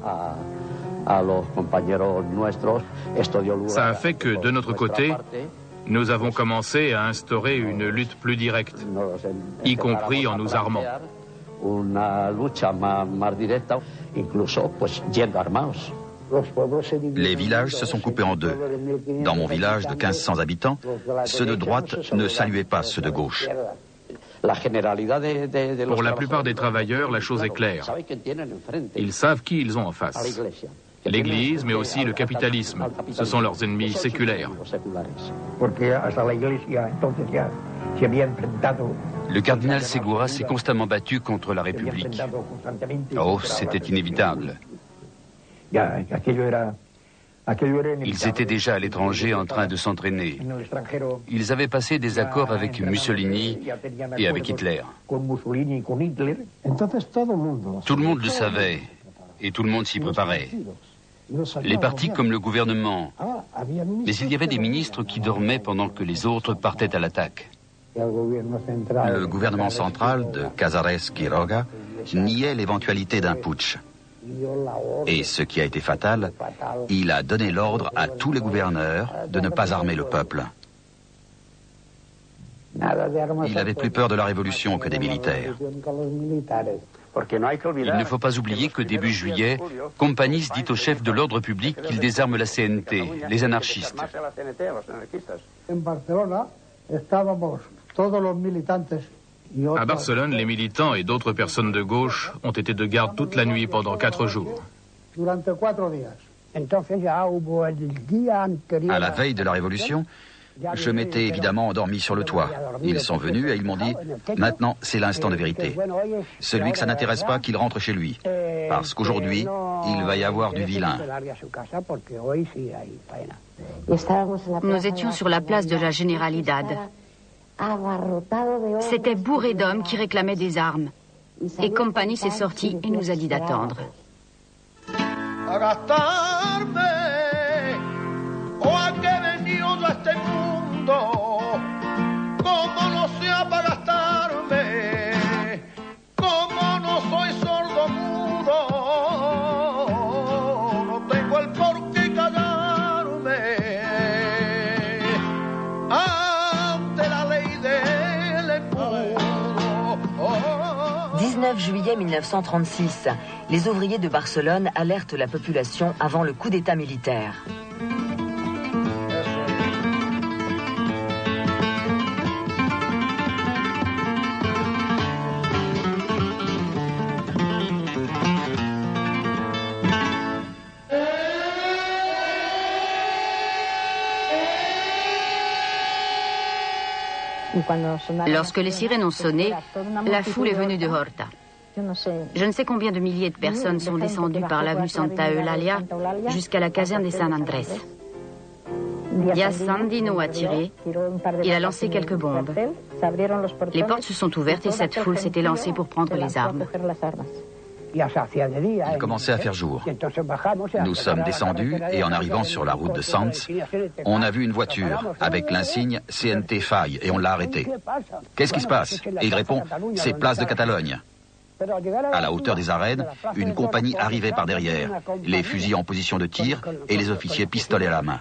Ça a fait que, de notre côté, nous avons commencé à instaurer une lutte plus directe, y compris en nous armant. Les villages se sont coupés en deux. Dans mon village de 1500 habitants, ceux de droite ne saluaient pas ceux de gauche. Pour la plupart des travailleurs, la chose est claire. Ils savent qui ils ont en face. L'Église, mais aussi le capitalisme. Ce sont leurs ennemis séculaires. Le cardinal Segura s'est constamment battu contre la République. Oh, c'était inévitable. Ils étaient déjà à l'étranger en train de s'entraîner. Ils avaient passé des accords avec Mussolini et avec Hitler. Tout le monde le savait et tout le monde s'y préparait. Les partis comme le gouvernement. Mais il y avait des ministres qui dormaient pendant que les autres partaient à l'attaque. Le gouvernement central de Casares Quiroga niait l'éventualité d'un putsch. Et ce qui a été fatal, il a donné l'ordre à tous les gouverneurs de ne pas armer le peuple. Il n'avait plus peur de la révolution que des militaires. Il ne faut pas oublier que début juillet, Companys dit au chef de l'ordre public qu'il désarme la CNT, les anarchistes. À Barcelone, les militants et d'autres personnes de gauche ont été de garde toute la nuit pendant 4 jours. À la veille de la Révolution, je m'étais évidemment endormi sur le toit. Ils sont venus et ils m'ont dit « Maintenant, c'est l'instant de vérité. Celui que ça n'intéresse pas, qu'il rentre chez lui. Parce qu'aujourd'hui, il va y avoir du vilain. » Nous étions sur la place de la Generalidad. C'était bourré d'hommes qui réclamaient des armes. Et Companys est sorti et nous a dit d'attendre. Juillet 1936, les ouvriers de Barcelone alertent la population avant le coup d'État militaire. Lorsque les sirènes ont sonné, la foule est venue de Horta. Je ne sais combien de milliers de personnes sont descendues par l'avenue Santa Eulalia jusqu'à la caserne des San Andrés. Diaz Sandino a tiré, il a lancé quelques bombes. Les portes se sont ouvertes et cette foule s'est élancée pour prendre les armes. Il commençait à faire jour. Nous sommes descendus et en arrivant sur la route de Sants, on a vu une voiture avec l'insigne CNT Faille et on l'a arrêté. Qu'est-ce qui se passe? Et il répond, c'est place de Catalogne. À la hauteur des arènes, une compagnie arrivait par derrière, les fusils en position de tir et les officiers pistolets à la main.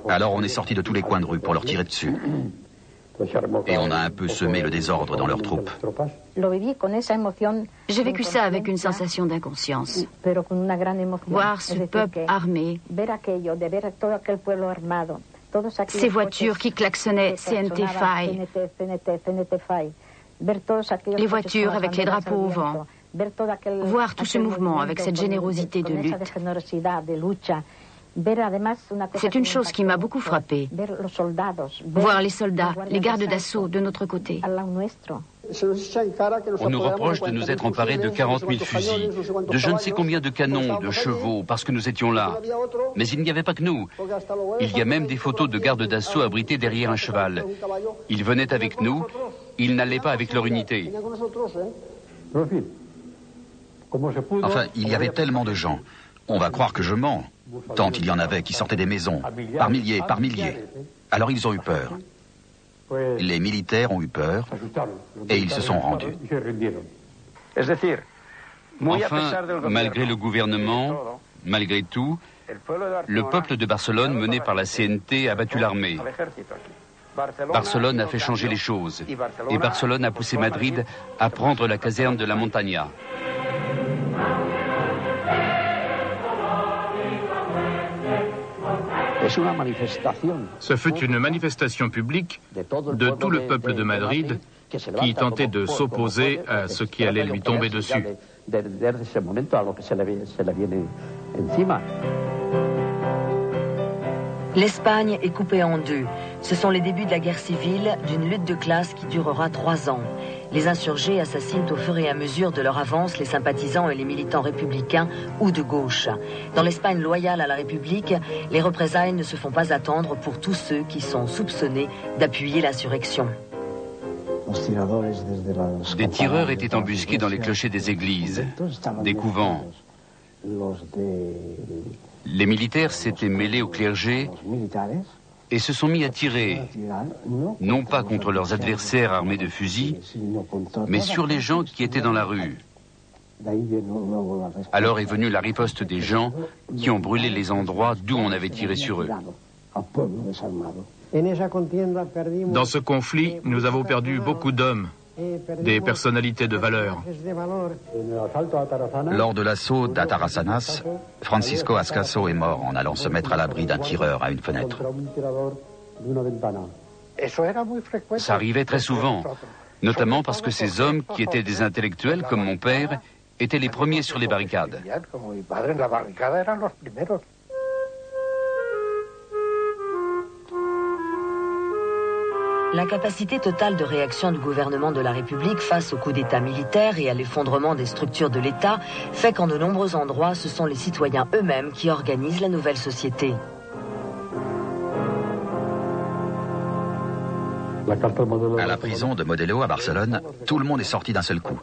Alors on est sorti de tous les coins de rue pour leur tirer dessus. Et on a un peu semé le désordre dans leurs troupes. J'ai vécu ça avec une sensation d'inconscience. Voir ce peuple armé, ces voitures qui klaxonnaient CNT Faille, les voitures avec les drapeaux au vent, voir tout ce mouvement avec cette générosité de lutte. C'est une chose qui m'a beaucoup frappée. Voir les soldats, les gardes d'assaut de notre côté. On nous reproche de nous être emparés de 40 000 fusils, de je ne sais combien de canons, de chevaux, parce que nous étions là. Mais il n'y avait pas que nous. Il y a même des photos de gardes d'assaut abrités derrière un cheval. Ils venaient avec nous, ils n'allaient pas avec leur unité. Enfin, il y avait tellement de gens. On va croire que je mens. Tant il y en avait qui sortaient des maisons, par milliers, par milliers. Alors ils ont eu peur. Les militaires ont eu peur et ils se sont rendus. Enfin, malgré le gouvernement, malgré tout, le peuple de Barcelone, mené par la CNT, a battu l'armée. Barcelone a fait changer les choses et Barcelone a poussé Madrid à prendre la caserne de la Montaña. Ce fut une manifestation publique de tout le peuple de Madrid qui tentait de s'opposer à ce qui allait lui tomber dessus. L'Espagne est coupée en deux. Ce sont les débuts de la guerre civile, d'une lutte de classe qui durera 3 ans. Les insurgés assassinent au fur et à mesure de leur avance les sympathisants et les militants républicains ou de gauche. Dans l'Espagne loyale à la République, les représailles ne se font pas attendre pour tous ceux qui sont soupçonnés d'appuyer l'insurrection. Des tireurs étaient embusqués dans les clochers des églises, des couvents. Les militaires s'étaient mêlés au clergé et se sont mis à tirer, non pas contre leurs adversaires armés de fusils, mais sur les gens qui étaient dans la rue. Alors est venue la riposte des gens qui ont brûlé les endroits d'où on avait tiré sur eux. Dans ce conflit, nous avons perdu beaucoup d'hommes, des personnalités de valeur. Lors de l'assaut d'Atarazanas, Francisco Ascaso est mort en allant se mettre à l'abri d'un tireur à une fenêtre. Ça arrivait très souvent, notamment parce que ces hommes, qui étaient des intellectuels comme mon père, étaient les premiers sur les barricades. L'incapacité totale de réaction du gouvernement de la République face au coup d'État militaire et à l'effondrement des structures de l'État fait qu'en de nombreux endroits, ce sont les citoyens eux-mêmes qui organisent la nouvelle société. À la prison de Modelo à Barcelone, tout le monde est sorti d'un seul coup.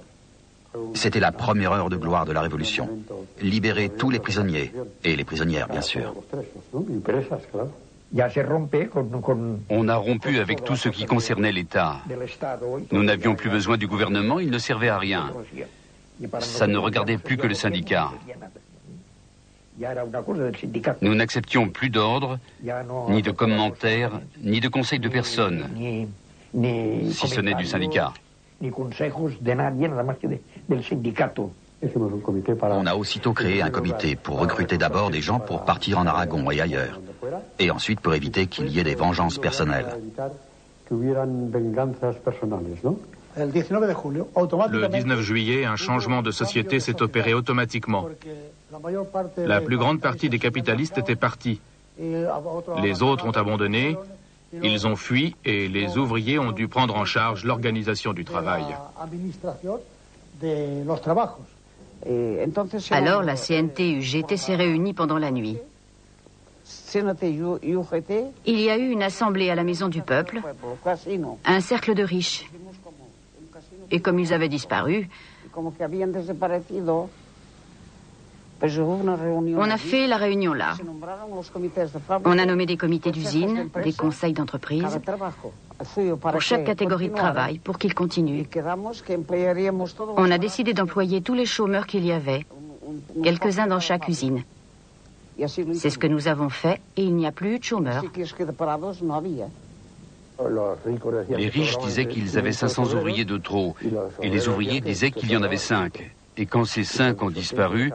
C'était la première heure de gloire de la Révolution. Libérer tous les prisonniers, et les prisonnières bien sûr. On a rompu avec tout ce qui concernait l'État. Nous n'avions plus besoin du gouvernement, il ne servait à rien. Ça ne regardait plus que le syndicat. Nous n'acceptions plus d'ordre, ni de commentaires, ni de conseils de personne, si ce n'est du syndicat. On a aussitôt créé un comité pour recruter d'abord des gens pour partir en Aragon et ailleurs, et ensuite pour éviter qu'il y ait des vengeances personnelles. Le 19 juillet, un changement de société s'est opéré automatiquement. La plus grande partie des capitalistes étaient partis. Les autres ont abandonné, ils ont fui et les ouvriers ont dû prendre en charge l'organisation du travail. Alors la CNT-UGT s'est réunie pendant la nuit. Il y a eu une assemblée à la Maison du Peuple, un cercle de riches. Et comme ils avaient disparu, on a fait la réunion là. On a nommé des comités d'usine, des conseils d'entreprise, pour chaque catégorie de travail, pour qu'ils continuent. On a décidé d'employer tous les chômeurs qu'il y avait, quelques-uns dans chaque usine. C'est ce que nous avons fait et il n'y a plus eu de chômeurs. Les riches disaient qu'ils avaient 500 ouvriers de trop, et les ouvriers disaient qu'il y en avait 5. Et quand ces 5 ont disparu,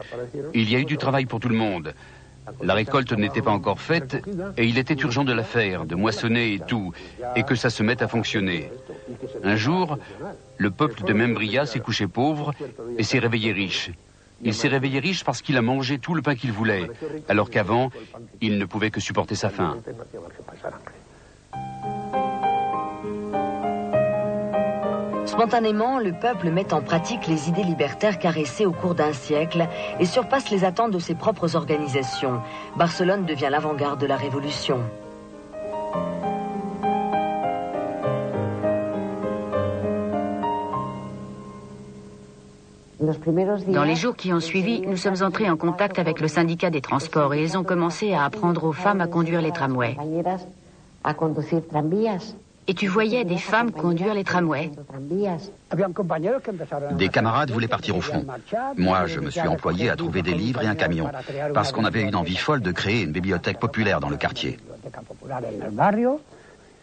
il y a eu du travail pour tout le monde. La récolte n'était pas encore faite, et il était urgent de la faire, de moissonner et tout, et que ça se mette à fonctionner. Un jour, le peuple de Membria s'est couché pauvre et s'est réveillé riche. Il s'est réveillé riche parce qu'il a mangé tout le pain qu'il voulait, alors qu'avant, il ne pouvait que supporter sa faim. Spontanément, le peuple met en pratique les idées libertaires caressées au cours d'un siècle et surpasse les attentes de ses propres organisations. Barcelone devient l'avant-garde de la Révolution. Dans les jours qui ont suivi, nous sommes entrés en contact avec le syndicat des transports et ils ont commencé à apprendre aux femmes à conduire les tramways. Et tu voyais des femmes conduire les tramways. Des camarades voulaient partir au front. Moi, je me suis employé à trouver des livres et un camion, parce qu'on avait une envie folle de créer une bibliothèque populaire dans le quartier.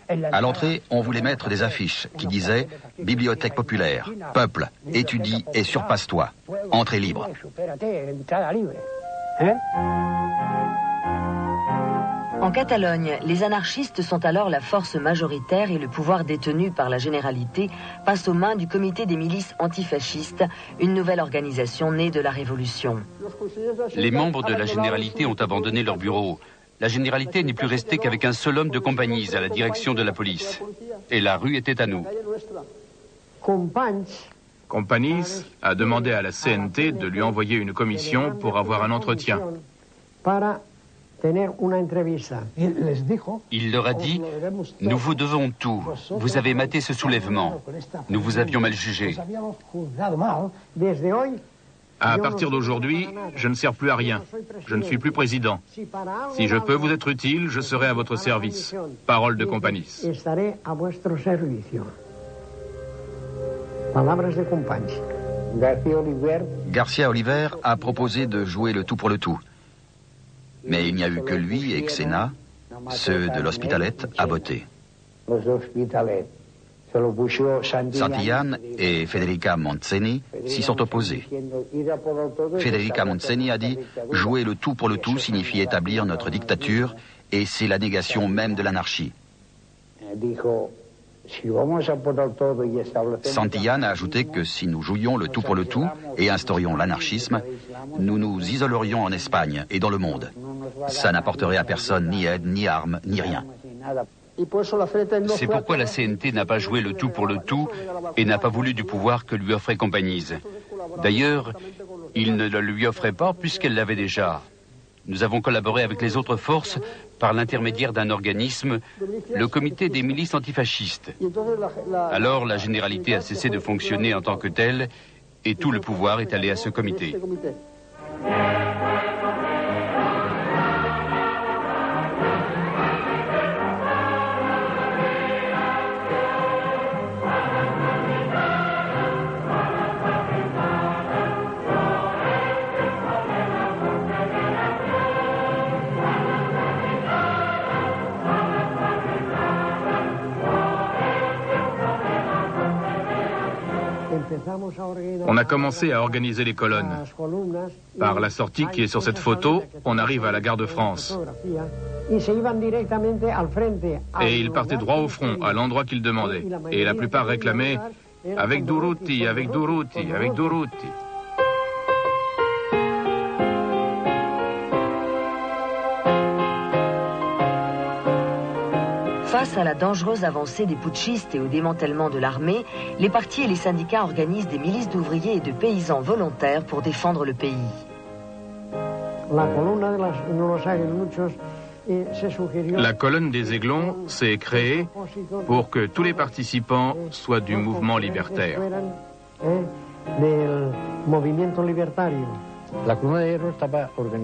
À l'entrée, on voulait mettre des affiches qui disaient « Bibliothèque populaire, peuple, étudie et surpasse-toi, entrée libre ». En Catalogne, les anarchistes sont alors la force majoritaire et le pouvoir détenu par la Généralité passe aux mains du Comité des milices antifascistes, une nouvelle organisation née de la Révolution. Les membres de la Généralité ont abandonné leur bureau. La Généralité n'est plus restée qu'avec un seul homme de Companys à la direction de la police. Et la rue était à nous. Companys a demandé à la CNT de lui envoyer une commission pour avoir un entretien. Il leur a dit « Nous vous devons tout. Vous avez maté ce soulèvement. Nous vous avions mal jugé. À partir d'aujourd'hui, je ne sers plus à rien. Je ne suis plus président. Si je peux vous être utile, je serai à votre service. Parole de Companys. Garcia Oliver a proposé de jouer le tout pour le tout. Mais il n'y a eu que lui et Xena, ceux de l'Hospitalet, à voter. Santillán et Federica Montseny s'y sont opposés. Federica Montseny a dit « Jouer le tout pour le tout signifie établir notre dictature et c'est la négation même de l'anarchie ». Santillán a ajouté que si nous jouions le tout pour le tout et instaurions l'anarchisme, nous nous isolerions en Espagne et dans le monde. Ça n'apporterait à personne ni aide, ni armes, ni rien. C'est pourquoi la CNT n'a pas joué le tout pour le tout et n'a pas voulu du pouvoir que lui offrait Companys. D'ailleurs, il ne le lui offrait pas puisqu'elle l'avait déjà. Nous avons collaboré avec les autres forces par l'intermédiaire d'un organisme, le Comité des milices antifascistes. Alors la Généralité a cessé de fonctionner en tant que telle et tout le pouvoir est allé à ce comité. On a commencé à organiser les colonnes. Par la sortie qui est sur cette photo, on arrive à la gare de France. Et ils partaient droit au front, à l'endroit qu'ils demandaient. Et la plupart réclamaient « avec Durruti, avec Durruti, avec Durruti ». Face à la dangereuse avancée des putschistes et au démantèlement de l'armée, les partis et les syndicats organisent des milices d'ouvriers et de paysans volontaires pour défendre le pays. La colonne des Aiglons s'est créée pour que tous les participants soient du mouvement libertaire.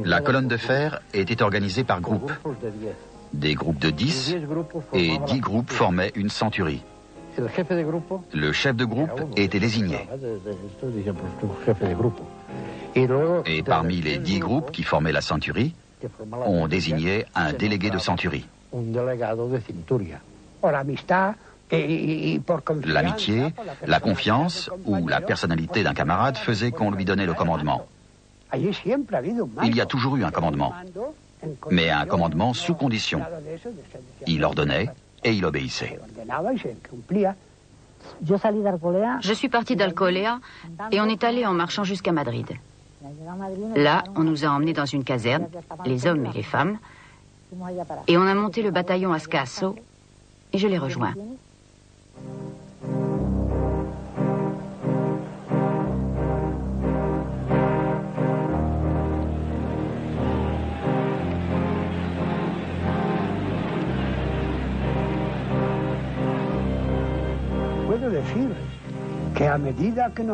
La colonne de fer était organisée par groupes. Des groupes de 10 et 10 groupes formaient une centurie. Le chef de groupe était désigné. Et parmi les 10 groupes qui formaient la centurie, on désignait un délégué de centurie. L'amitié, la confiance ou la personnalité d'un camarade faisait qu'on lui donnait le commandement. Il y a toujours eu un commandement, mais un commandement sous condition. Il ordonnait et il obéissait. Je suis partie d'Alcolea et on est allé en marchant jusqu'à Madrid. Là, on nous a emmenés dans une caserne, les hommes et les femmes, et on a monté le bataillon Ascaso et je l'ai rejoint.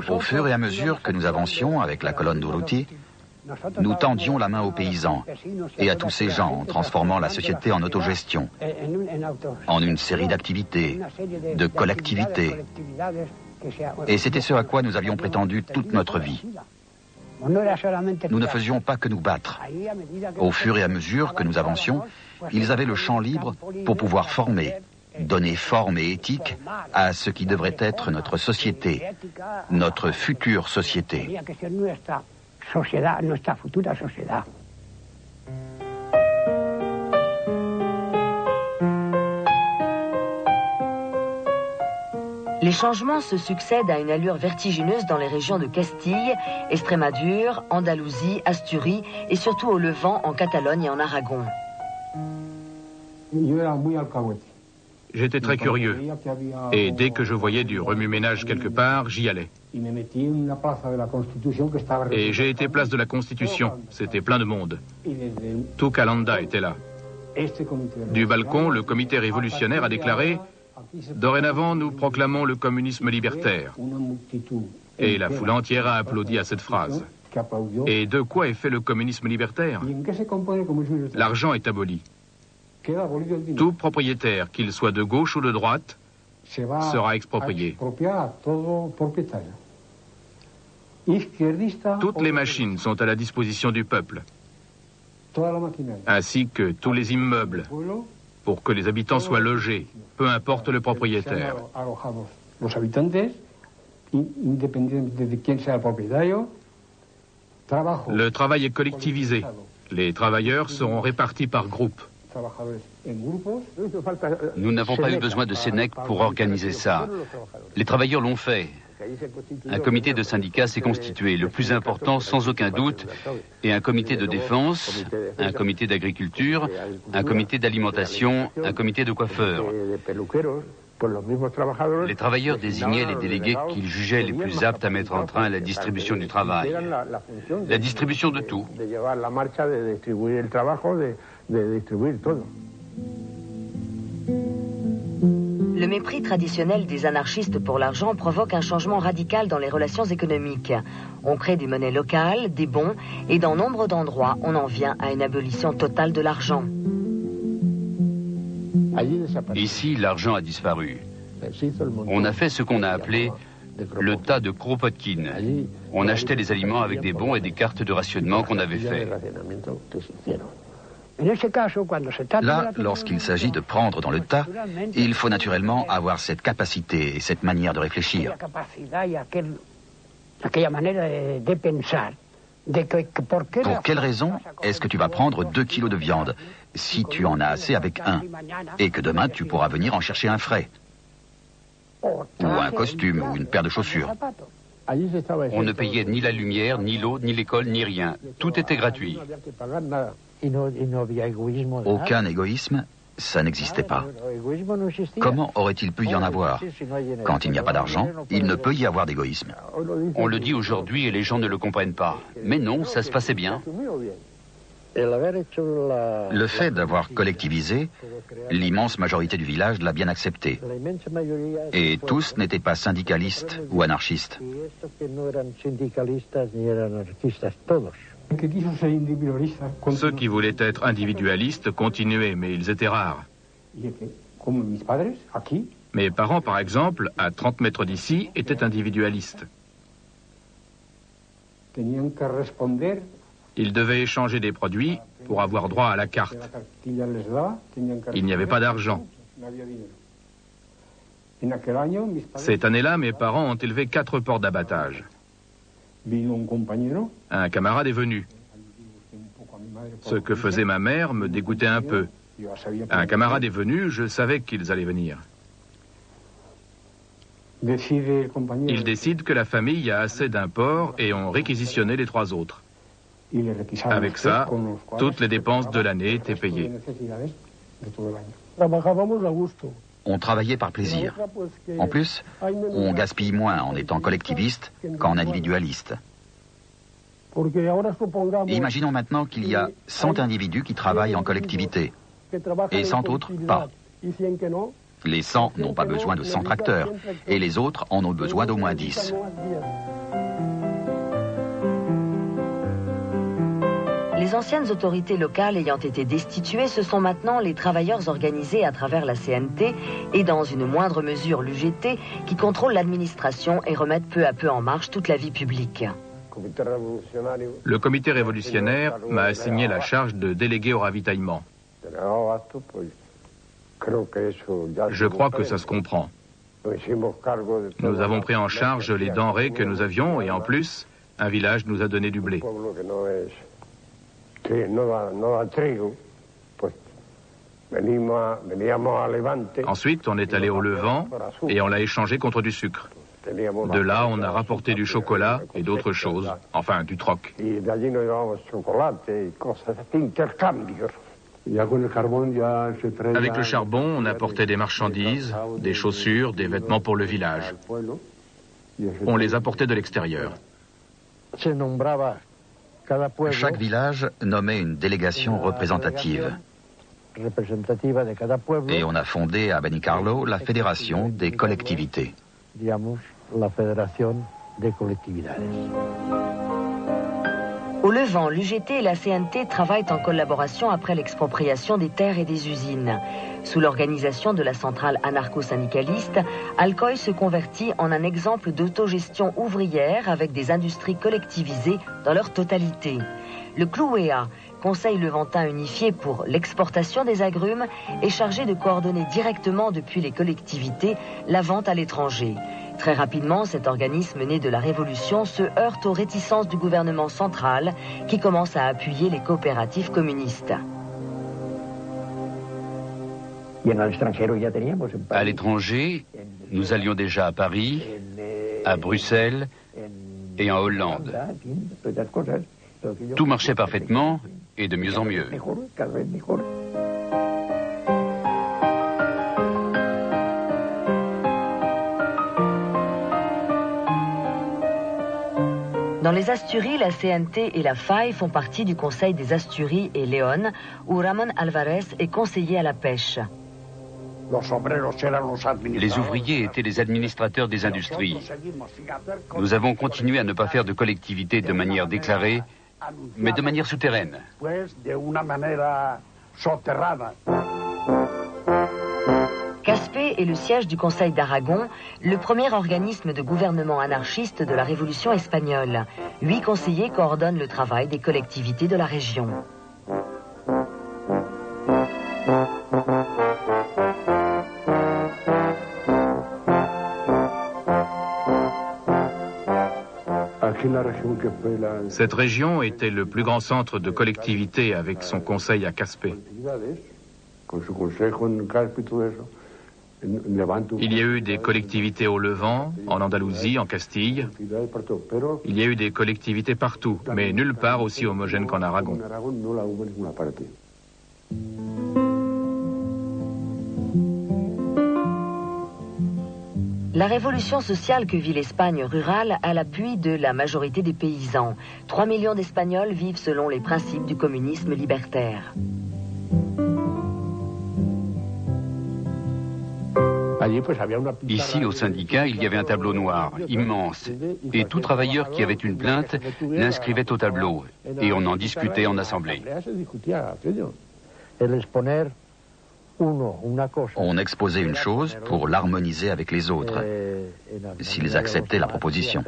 Au fur et à mesure que nous avancions avec la colonne d'Urruti, nous tendions la main aux paysans et à tous ces gens en transformant la société en autogestion, en une série d'activités, de collectivités. Et c'était ce à quoi nous avions prétendu toute notre vie. Nous ne faisions pas que nous battre. Au fur et à mesure que nous avancions, ils avaient le champ libre pour pouvoir former, donner forme et éthique à ce qui devrait être notre société, notre future société. Les changements se succèdent à une allure vertigineuse dans les régions de Castille, Estrémadure, Andalousie, Asturie et surtout au Levant, en Catalogne et en Aragon. J'étais très curieux et dès que je voyais du remue-ménage quelque part, j'y allais. Et j'ai été place de la Constitution, c'était plein de monde. Tout Calanda était là. Du balcon, le comité révolutionnaire a déclaré « Dorénavant, nous proclamons le communisme libertaire ». Et la foule entière a applaudi à cette phrase. Et de quoi est fait le communisme libertaire? L'argent est aboli. Tout propriétaire, qu'il soit de gauche ou de droite, sera exproprié. Toutes les machines sont à la disposition du peuple, ainsi que tous les immeubles, pour que les habitants soient logés, peu importe le propriétaire. Le travail est collectivisé. Les travailleurs seront répartis par groupes. Nous n'avons pas eu besoin de Sénèque pour organiser ça. Les travailleurs l'ont fait. Un comité de syndicats s'est constitué. Le plus important, sans aucun doute, est un comité de défense, un comité d'agriculture, un comité d'alimentation, un comité de coiffeurs. Les travailleurs désignaient les délégués qu'ils jugeaient les plus aptes à mettre en train la distribution du travail. La distribution de tout. Le mépris traditionnel des anarchistes pour l'argent provoque un changement radical dans les relations économiques. On crée des monnaies locales, des bons, et dans nombre d'endroits, on en vient à une abolition totale de l'argent. Ici, l'argent a disparu. On a fait ce qu'on a appelé le tas de Kropotkin. On achetait les aliments avec des bons et des cartes de rationnement qu'on avait fait. Là, lorsqu'il s'agit de prendre dans le tas, il faut naturellement avoir cette capacité et cette manière de réfléchir. Pour quelle raison est-ce que tu vas prendre 2 kilos de viande, si tu en as assez avec un, et que demain tu pourras venir en chercher un frais, ou un costume, ou une paire de chaussures? On ne payait ni la lumière, ni l'eau, ni l'école, ni rien. Tout était gratuit. Aucun égoïsme, ça n'existait pas. Comment aurait-il pu y en avoir? Quand il n'y a pas d'argent, il ne peut y avoir d'égoïsme. On le dit aujourd'hui et les gens ne le comprennent pas. Mais non, ça se passait bien. Le fait d'avoir collectivisé, l'immense majorité du village l'a bien accepté. Et tous n'étaient pas syndicalistes ou anarchistes. Ceux qui voulaient être individualistes continuaient, mais ils étaient rares. Mes parents, par exemple, à 30 mètres d'ici, étaient individualistes. Ils devaient échanger des produits pour avoir droit à la carte. Il n'y avait pas d'argent. Cette année-là, mes parents ont élevé 4 porcs d'abattage. Un camarade est venu. Ce que faisait ma mère me dégoûtait un peu. Un camarade est venu, je savais qu'ils allaient venir. Ils décident que la famille a assez d'un porc et ont réquisitionné les 3 autres. Avec ça, toutes les dépenses de l'année étaient payées. On travaillait par plaisir. En plus, on gaspille moins en étant collectiviste qu'en individualiste. Imaginons maintenant qu'il y a 100 individus qui travaillent en collectivité et 100 autres pas. Les 100 n'ont pas besoin de 100 tracteurs et les autres en ont besoin d'au moins 10. Les anciennes autorités locales ayant été destituées, ce sont maintenant les travailleurs organisés à travers la CNT et dans une moindre mesure l'UGT qui contrôlent l'administration et remettent peu à peu en marche toute la vie publique. Le comité révolutionnaire m'a assigné la charge de délégué au ravitaillement. Je crois que ça se comprend. Nous avons pris en charge les denrées que nous avions et en plus, un village nous a donné du blé. Ensuite, on est allé au Levant et on l'a échangé contre du sucre. De là, on a rapporté du chocolat et d'autres choses, enfin du troc. Avec le charbon, on apportait des marchandises, des chaussures, des vêtements pour le village. On les apportait de l'extérieur. Chaque village nommait une délégation représentative. Et on a fondé à Benicarlo la Fédération des collectivités. Au Levant, l'UGT et la CNT travaillent en collaboration après l'expropriation des terres et des usines. Sous l'organisation de la centrale anarcho-syndicaliste, Alcoy se convertit en un exemple d'autogestion ouvrière avec des industries collectivisées dans leur totalité. Le CLUEA, Conseil levantin unifié pour l'exportation des agrumes, est chargé de coordonner directement depuis les collectivités la vente à l'étranger. Très rapidement, cet organisme né de la Révolution se heurte aux réticences du gouvernement central qui commence à appuyer les coopératives communistes. À l'étranger, nous allions déjà à Paris, à Bruxelles et en Hollande. Tout marchait parfaitement et de mieux en mieux. Dans les Asturies, la CNT et la FAI font partie du Conseil des Asturies et Léon, où Ramón Alvarez est conseiller à la pêche. Les ouvriers étaient les administrateurs des industries. Nous avons continué à ne pas faire de collectivité de manière déclarée, mais de manière souterraine. Caspé est le siège du Conseil d'Aragon, le premier organisme de gouvernement anarchiste de la Révolution espagnole. 8 conseillers coordonnent le travail des collectivités de la région. Cette région était le plus grand centre de collectivité avec son conseil à Caspé. Il y a eu des collectivités au Levant, en Andalousie, en Castille. Il y a eu des collectivités partout, mais nulle part aussi homogène qu'en Aragon. La révolution sociale que vit l'Espagne rurale a l'appui de la majorité des paysans. 3 millions d'Espagnols vivent selon les principes du communisme libertaire. Ici, au syndicat, il y avait un tableau noir, immense, et tout travailleur qui avait une plainte l'inscrivait au tableau, et on en discutait en assemblée. On exposait une chose pour l'harmoniser avec les autres, s'ils acceptaient la proposition.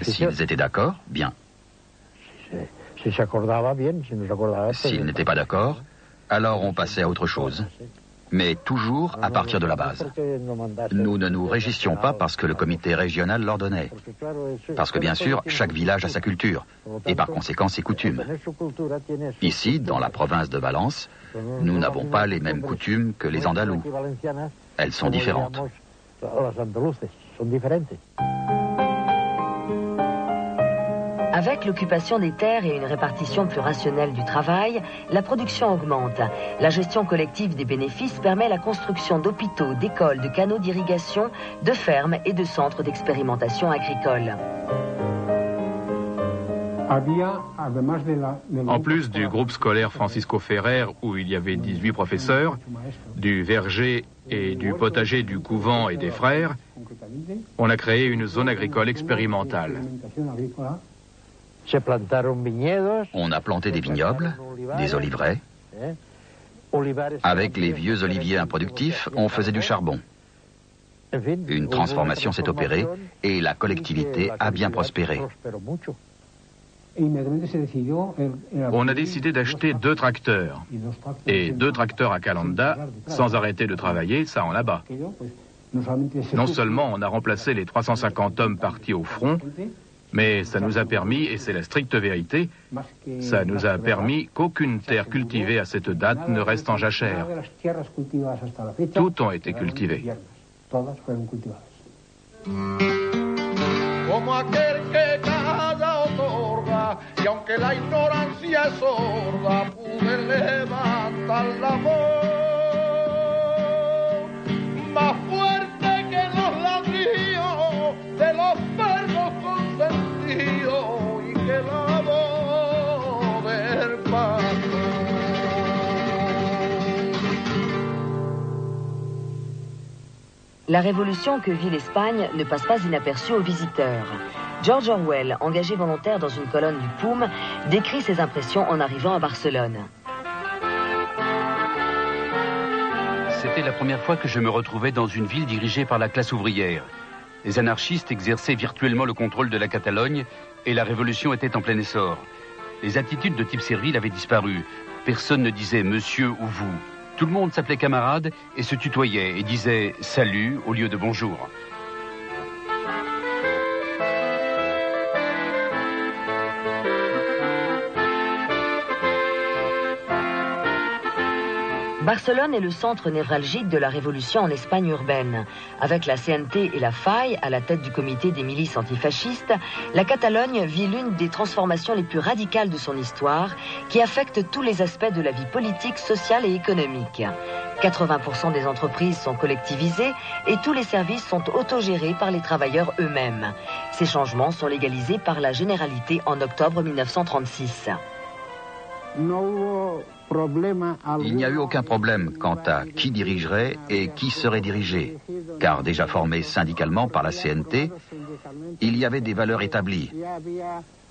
S'ils étaient d'accord, bien. S'ils n'étaient pas d'accord, alors on passait à autre chose. Mais toujours à partir de la base. Nous ne nous régissions pas parce que le comité régional l'ordonnait. Parce que bien sûr, chaque village a sa culture, et par conséquent ses coutumes. Ici, dans la province de Valence, nous n'avons pas les mêmes coutumes que les Andalous. Elles sont différentes. Avec l'occupation des terres et une répartition plus rationnelle du travail, la production augmente. La gestion collective des bénéfices permet la construction d'hôpitaux, d'écoles, de canaux d'irrigation, de fermes et de centres d'expérimentation agricole. En plus du groupe scolaire Francisco Ferrer, où il y avait 18 professeurs, du verger et du potager du couvent et des frères, on a créé une zone agricole expérimentale. On a planté des vignobles, des oliveraies. Avec les vieux oliviers improductifs, on faisait du charbon. Une transformation s'est opérée et la collectivité a bien prospéré. On a décidé d'acheter 2 tracteurs. Et 2 tracteurs à Calanda, sans arrêter de travailler, ça en là-bas. Non seulement on a remplacé les 350 hommes partis au front, Mais ça nous a permis, et c'est la stricte vérité, ça nous a permis qu'aucune terre cultivée à cette date ne reste en jachère. Toutes ont été cultivées. Como aquel que cada otorga, y aunque la ignorancia es sorda, pude levantar la voz más fuerte que los ladrillos de los perros consentidos y que la voz del paso. La révolution que vit l'Espagne ne passe pas inaperçue aux visiteurs. George Orwell, engagé volontaire dans une colonne du POUM, décrit ses impressions en arrivant à Barcelone. C'était la première fois que je me retrouvais dans une ville dirigée par la classe ouvrière. Les anarchistes exerçaient virtuellement le contrôle de la Catalogne et la révolution était en plein essor. Les attitudes de type servile avaient disparu. Personne ne disait « monsieur » ou « vous ». Tout le monde s'appelait camarade et se tutoyait et disait « salut » au lieu de « bonjour ». Barcelone est le centre névralgique de la révolution en Espagne urbaine. Avec la CNT et la FAI à la tête du comité des milices antifascistes, la Catalogne vit l'une des transformations les plus radicales de son histoire qui affectent tous les aspects de la vie politique, sociale et économique. 80% des entreprises sont collectivisées et tous les services sont autogérés par les travailleurs eux-mêmes. Ces changements sont légalisés par la Généralité en octobre 1936. Il n'y a eu aucun problème quant à qui dirigerait et qui serait dirigé, car déjà formé syndicalement par la CNT, il y avait des valeurs établies,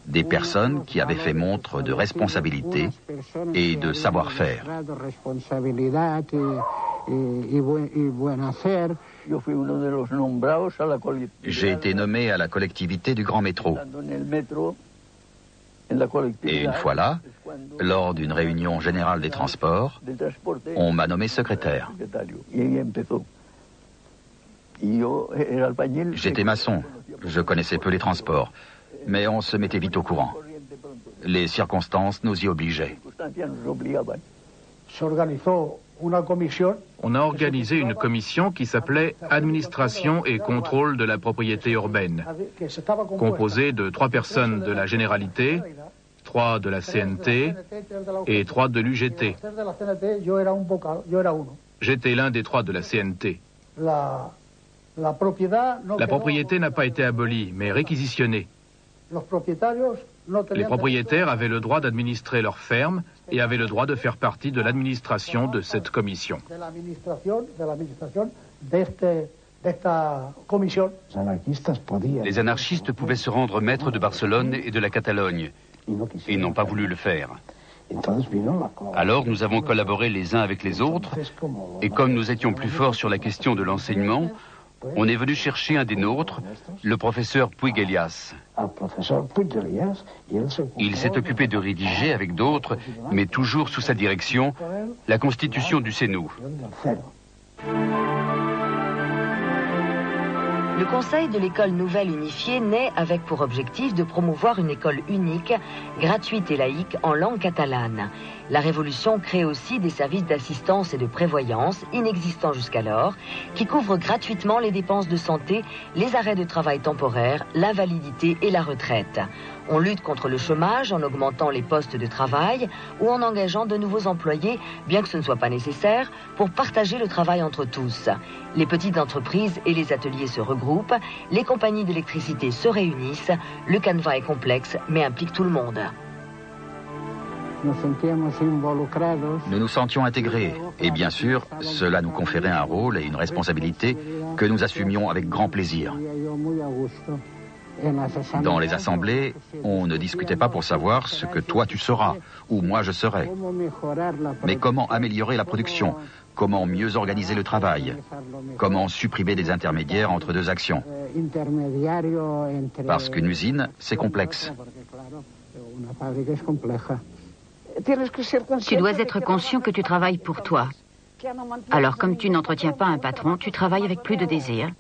des personnes qui avaient fait montre de responsabilité et de savoir-faire. J'ai été nommé à la collectivité du Grand Métro. Et une fois là, lors d'une réunion générale des transports, on m'a nommé secrétaire. J'étais maçon, je connaissais peu les transports, mais on se mettait vite au courant. Les circonstances nous y obligeaient. On a organisé une commission qui s'appelait Administration et contrôle de la propriété urbaine, composée de 3 personnes de la Généralité, 3 de la CNT et 3 de l'UGT. J'étais l'un des 3 de la CNT. La propriété n'a pas été abolie, mais réquisitionnée. Les propriétaires avaient le droit d'administrer leur ferme et avaient le droit de faire partie de l'administration de cette commission. Les anarchistes pouvaient se rendre maîtres de Barcelone et de la Catalogne. Ils n'ont pas voulu le faire. Alors nous avons collaboré les uns avec les autres et comme nous étions plus forts sur la question de l'enseignement, on est venu chercher un des nôtres, le professeur Puig Elias. Il s'est occupé de rédiger avec d'autres, mais toujours sous sa direction, la constitution du CNU. Le Conseil de l'école nouvelle unifiée naît avec pour objectif de promouvoir une école unique, gratuite et laïque en langue catalane. La Révolution crée aussi des services d'assistance et de prévoyance, inexistants jusqu'alors, qui couvrent gratuitement les dépenses de santé, les arrêts de travail temporaires, l'invalidité et la retraite. On lutte contre le chômage en augmentant les postes de travail ou en engageant de nouveaux employés, bien que ce ne soit pas nécessaire, pour partager le travail entre tous. Les petites entreprises et les ateliers se regroupent, les compagnies d'électricité se réunissent, le canevas est complexe mais implique tout le monde. Nous nous sentions intégrés et bien sûr, cela nous conférait un rôle et une responsabilité que nous assumions avec grand plaisir. Dans les assemblées, on ne discutait pas pour savoir ce que toi tu seras ou moi je serai, mais comment améliorer la production, comment mieux organiser le travail, comment supprimer des intermédiaires entre 2 actions. Parce qu'une usine, c'est complexe. Tu dois être conscient que tu travailles pour toi. Alors, comme tu n'entretiens pas un patron, tu travailles avec plus de désir.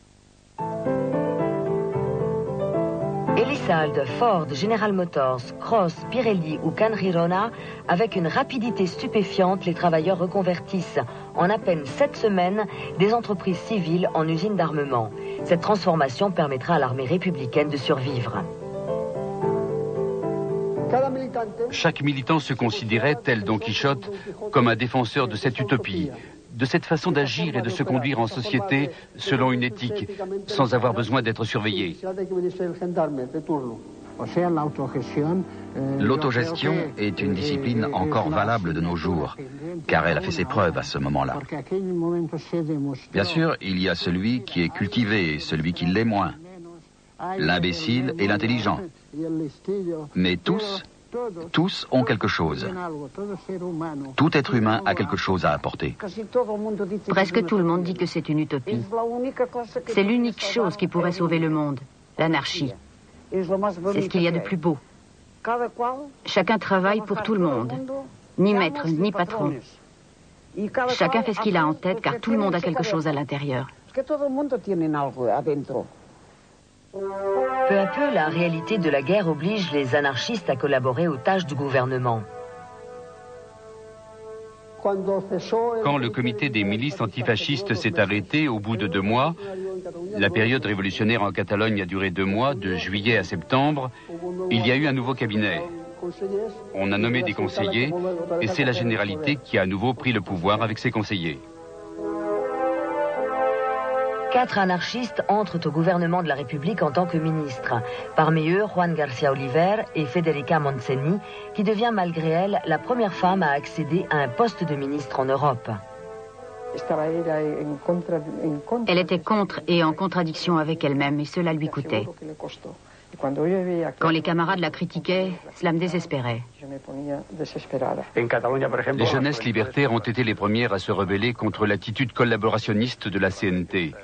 Elizalde, Ford, General Motors, Cross, Pirelli ou Canrirona, avec une rapidité stupéfiante, les travailleurs reconvertissent en à peine 7 semaines des entreprises civiles en usines d'armement. Cette transformation permettra à l'armée républicaine de survivre. Chaque militant se considérait, tel Don Quichotte, comme un défenseur de cette utopie, de cette façon d'agir et de se conduire en société selon une éthique, sans avoir besoin d'être surveillé. L'autogestion est une discipline encore valable de nos jours, car elle a fait ses preuves à ce moment-là. Bien sûr, il y a celui qui est cultivé et celui qui l'est moins, l'imbécile et l'intelligent. Mais tous ont quelque chose. Tout être humain a quelque chose à apporter. Presque tout le monde dit que c'est une utopie. C'est l'unique chose qui pourrait sauver le monde, l'anarchie. C'est ce qu'il y a de plus beau. Chacun travaille pour tout le monde, ni maître, ni patron. Chacun fait ce qu'il a en tête, car tout le monde a quelque chose à l'intérieur. Peu à peu, la réalité de la guerre oblige les anarchistes à collaborer aux tâches du gouvernement. Quand le comité des milices antifascistes s'est arrêté au bout de 2 mois, la période révolutionnaire en Catalogne a duré 2 mois, de juillet à septembre, il y a eu un nouveau cabinet. On a nommé des conseillers et c'est la généralité qui a à nouveau pris le pouvoir avec ses conseillers. 4 anarchistes entrent au gouvernement de la République en tant que ministres. Parmi eux, Juan García Oliver et Federica Montseny, qui devient malgré elle la première femme à accéder à un poste de ministre en Europe. Elle était contre et en contradiction avec elle-même, et cela lui coûtait. Quand les camarades la critiquaient, cela me désespérait. Les jeunesses libertaires ont été les premières à se rebeller contre l'attitude collaborationniste de la CNT.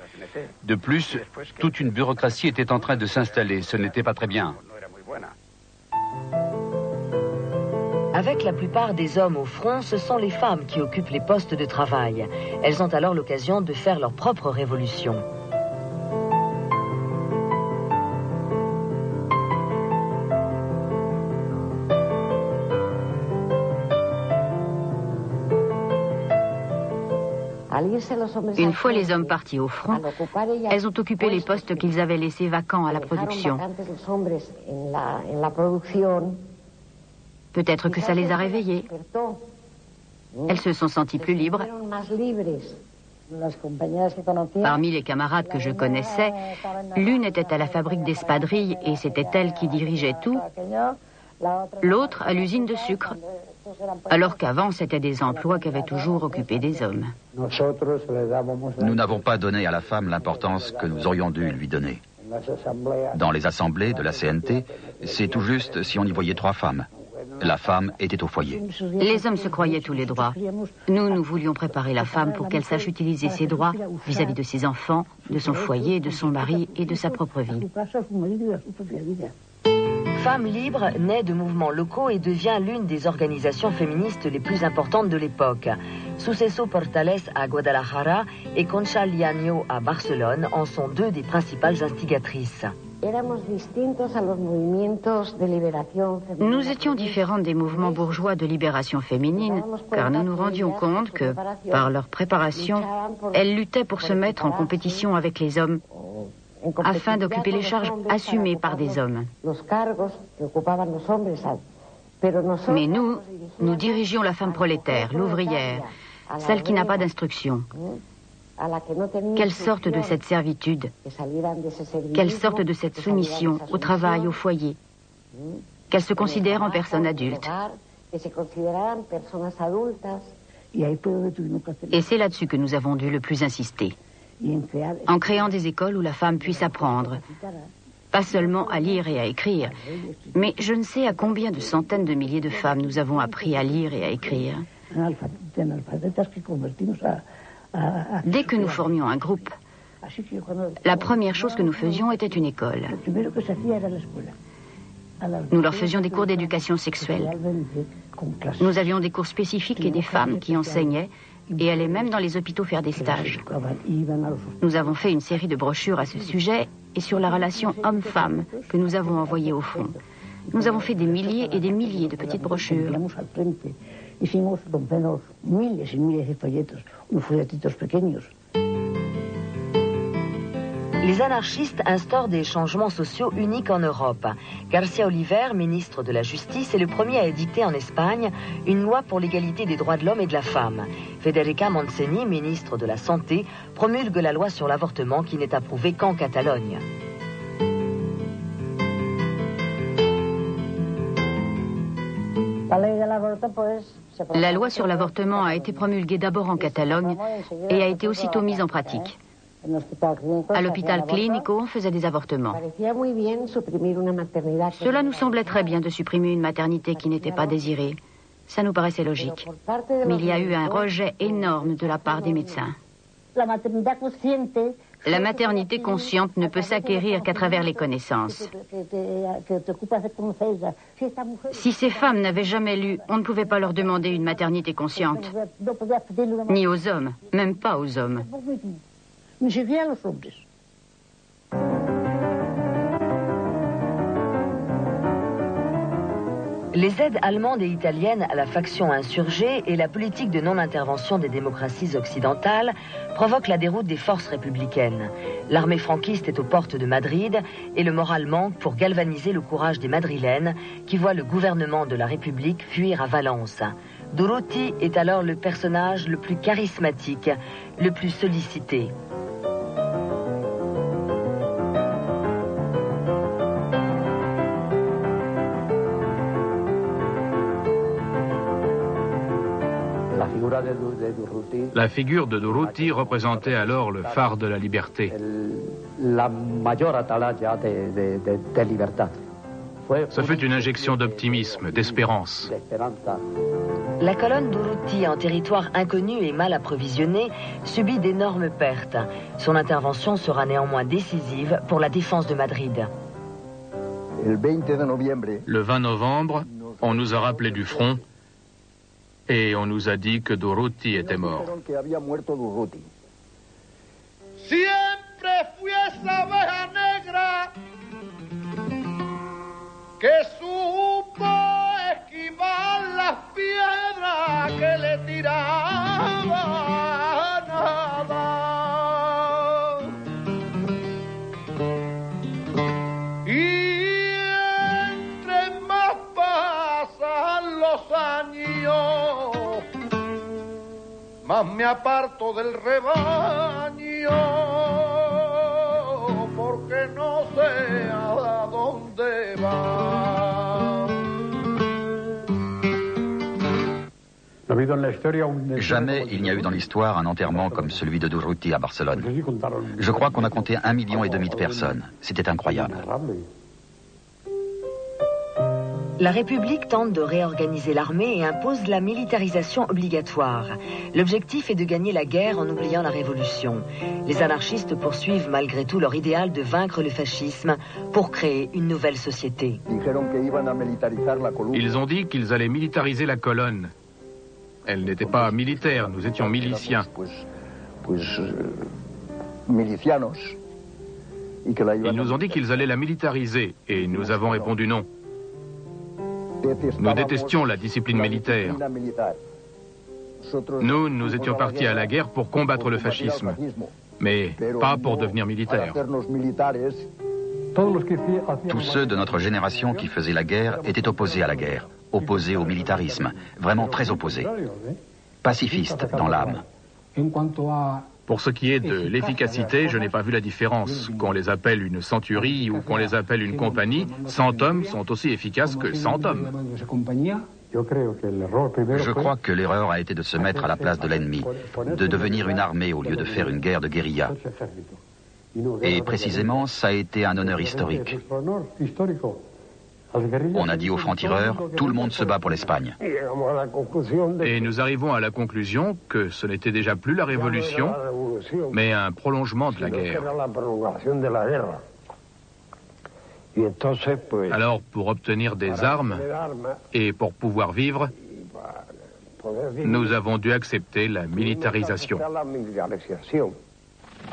De plus, toute une bureaucratie était en train de s'installer. Ce n'était pas très bien. Avec la plupart des hommes au front, ce sont les femmes qui occupent les postes de travail. Elles ont alors l'occasion de faire leur propre révolution. Une fois les hommes partis au front, elles ont occupé les postes qu'ils avaient laissés vacants à la production. Peut-être que ça les a réveillées. Elles se sont senties plus libres. Parmi les camarades que je connaissais, l'une était à la fabrique d'espadrilles et c'était elle qui dirigeait tout. L'autre à l'usine de sucre. Alors qu'avant, c'était des emplois qu'avaient toujours occupés des hommes. Nous n'avons pas donné à la femme l'importance que nous aurions dû lui donner. Dans les assemblées de la CNT, c'est tout juste si on y voyait 3 femmes. La femme était au foyer. Les hommes se croyaient tous les droits. Nous voulions préparer la femme pour qu'elle sache utiliser ses droits vis-à-vis de ses enfants, de son foyer, de son mari et de sa propre vie. Femme Libre naît de mouvements locaux et devient l'une des organisations féministes les plus importantes de l'époque. Suceso Portales à Guadalajara et Concha Liaño à Barcelone en sont 2 des principales instigatrices. Nous étions différentes des mouvements bourgeois de libération féminine, car nous nous rendions compte que, par leur préparation, elles luttaient pour se mettre en compétition avec les hommes, afin d'occuper les charges assumées par des hommes. Mais nous dirigions la femme prolétaire, l'ouvrière, celle qui n'a pas d'instruction. Qu'elle sorte de cette servitude, qu'elle sorte de cette soumission au travail, au foyer, qu'elle se considère en personne adulte. Et c'est là-dessus que nous avons dû le plus insister. En créant des écoles où la femme puisse apprendre, pas seulement à lire et à écrire, mais je ne sais à combien de centaines de milliers de femmes nous avons appris à lire et à écrire. Dès que nous formions un groupe, la première chose que nous faisions était une école. Nous leur faisions des cours d'éducation sexuelle. Nous avions des cours spécifiques et des femmes qui enseignaient et allaient même dans les hôpitaux faire des stages. Nous avons fait une série de brochures à ce sujet et sur la relation homme-femme que nous avons envoyée au front. Nous avons fait des milliers et des milliers de petites brochures. Les anarchistes instaurent des changements sociaux uniques en Europe. García Oliver, ministre de la Justice, est le premier à édicter en Espagne une loi pour l'égalité des droits de l'homme et de la femme. Federica Montseny, ministre de la Santé, promulgue la loi sur l'avortement qui n'est approuvée qu'en Catalogne. La loi sur l'avortement a été promulguée d'abord en Catalogne et a été aussitôt mise en pratique. À l'hôpital Clínico, on faisait des avortements. Cela nous semblait très bien de supprimer une maternité qui n'était pas désirée. Ça nous paraissait logique. Mais il y a eu un rejet énorme de la part des médecins. La maternité consciente ne peut s'acquérir qu'à travers les connaissances. Si ces femmes n'avaient jamais lu, on ne pouvait pas leur demander une maternité consciente. Ni aux hommes, même pas aux hommes. Les aides allemandes et italiennes à la faction insurgée et la politique de non-intervention des démocraties occidentales provoquent la déroute des forces républicaines. L'armée franquiste est aux portes de Madrid et le moral manque pour galvaniser le courage des Madrilènes qui voient le gouvernement de la République fuir à Valence. Durruti est alors le personnage le plus charismatique, le plus sollicité. La figure de Durruti représentait alors le phare de la liberté. Ce fut une injection d'optimisme, d'espérance. La colonne Durruti, en territoire inconnu et mal approvisionné, subit d'énormes pertes. Son intervention sera néanmoins décisive pour la défense de Madrid. Le 20 novembre, on nous a rappelé du front et on nous a dit que Durruti était mort. Siempre fui esa abeja negra que supo esquivar las piedras que le tiraban nada. Y entre más pasan los años, más me aparto del rebaño, porque no sé a dónde va. Jamais il n'y a eu dans l'histoire un enterrement comme celui de Durruti à Barcelone. Je crois qu'on a compté 1,5 million de personnes. C'était incroyable. La République tente de réorganiser l'armée et impose la militarisation obligatoire. L'objectif est de gagner la guerre en oubliant la révolution. Les anarchistes poursuivent malgré tout leur idéal de vaincre le fascisme pour créer une nouvelle société. Ils ont dit qu'ils allaient militariser la colonne. Elle n'était pas militaire, nous étions miliciens. Ils nous ont dit qu'ils allaient la militariser et nous avons répondu non. Nous détestions la discipline militaire. Nous étions partis à la guerre pour combattre le fascisme, mais pas pour devenir militaires. Tous ceux de notre génération qui faisaient la guerre étaient opposés à la guerre, opposés au militarisme, vraiment très opposés. Pacifistes dans l'âme. Pour ce qui est de l'efficacité, je n'ai pas vu la différence. Qu'on les appelle une centurie ou qu'on les appelle une compagnie, 100 hommes sont aussi efficaces que 100 hommes. Je crois que l'erreur a été de se mettre à la place de l'ennemi, de devenir une armée au lieu de faire une guerre de guérilla. Et précisément, ça a été un honneur historique. On a dit aux francs-tireurs, tout le monde se bat pour l'Espagne. Et nous arrivons à la conclusion que ce n'était déjà plus la révolution, mais un prolongement de la guerre. Alors, pour obtenir des armes et pour pouvoir vivre, nous avons dû accepter la militarisation.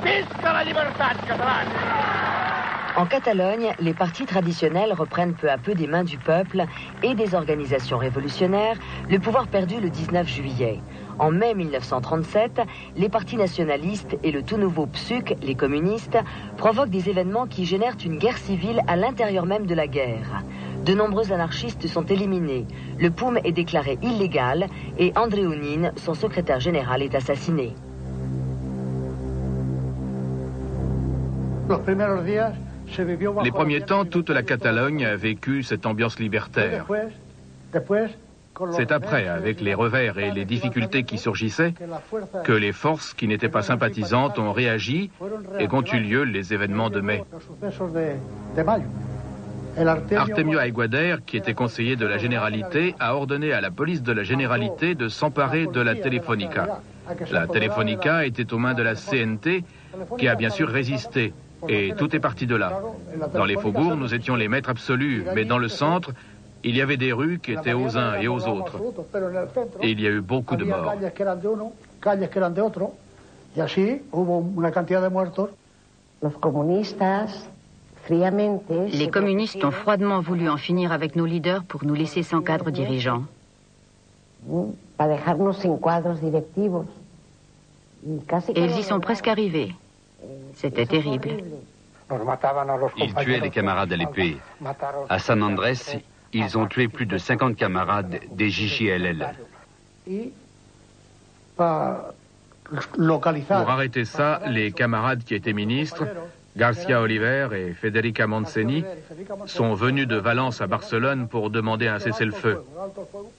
Visca la libertad catalana! En Catalogne, les partis traditionnels reprennent peu à peu des mains du peuple et des organisations révolutionnaires le pouvoir perdu le 19 juillet. En mai 1937, les partis nationalistes et le tout nouveau PSUC, les communistes, provoquent des événements qui génèrent une guerre civile à l'intérieur même de la guerre. De nombreux anarchistes sont éliminés. Le POUM est déclaré illégal et Andreu Nin, son secrétaire général, est assassiné. Les premiers temps, toute la Catalogne a vécu cette ambiance libertaire. C'est après, avec les revers et les difficultés qui surgissaient, que les forces qui n'étaient pas sympathisantes ont réagi et qu'ont eu lieu les événements de mai. Artemio Aiguader, qui était conseiller de la Généralité, a ordonné à la police de la Généralité de s'emparer de la Telefónica. La Telefónica était aux mains de la CNT, qui a bien sûr résisté. Et tout est parti de là. Dans les faubourgs, nous étions les maîtres absolus, mais dans le centre, il y avait des rues qui étaient aux uns et aux autres. Et il y a eu beaucoup de morts. Les communistes ont froidement voulu en finir avec nos leaders pour nous laisser sans cadre dirigeant. Et ils y sont presque arrivés. C'était terrible. Ils tuaient les camarades à l'épée. À San Andrés, ils ont tué plus de 50 camarades des JJLL. Pour arrêter ça, les camarades qui étaient ministres, Garcia Oliver et Federica Montseny, sont venus de Valence à Barcelone pour demander un cessez-le-feu.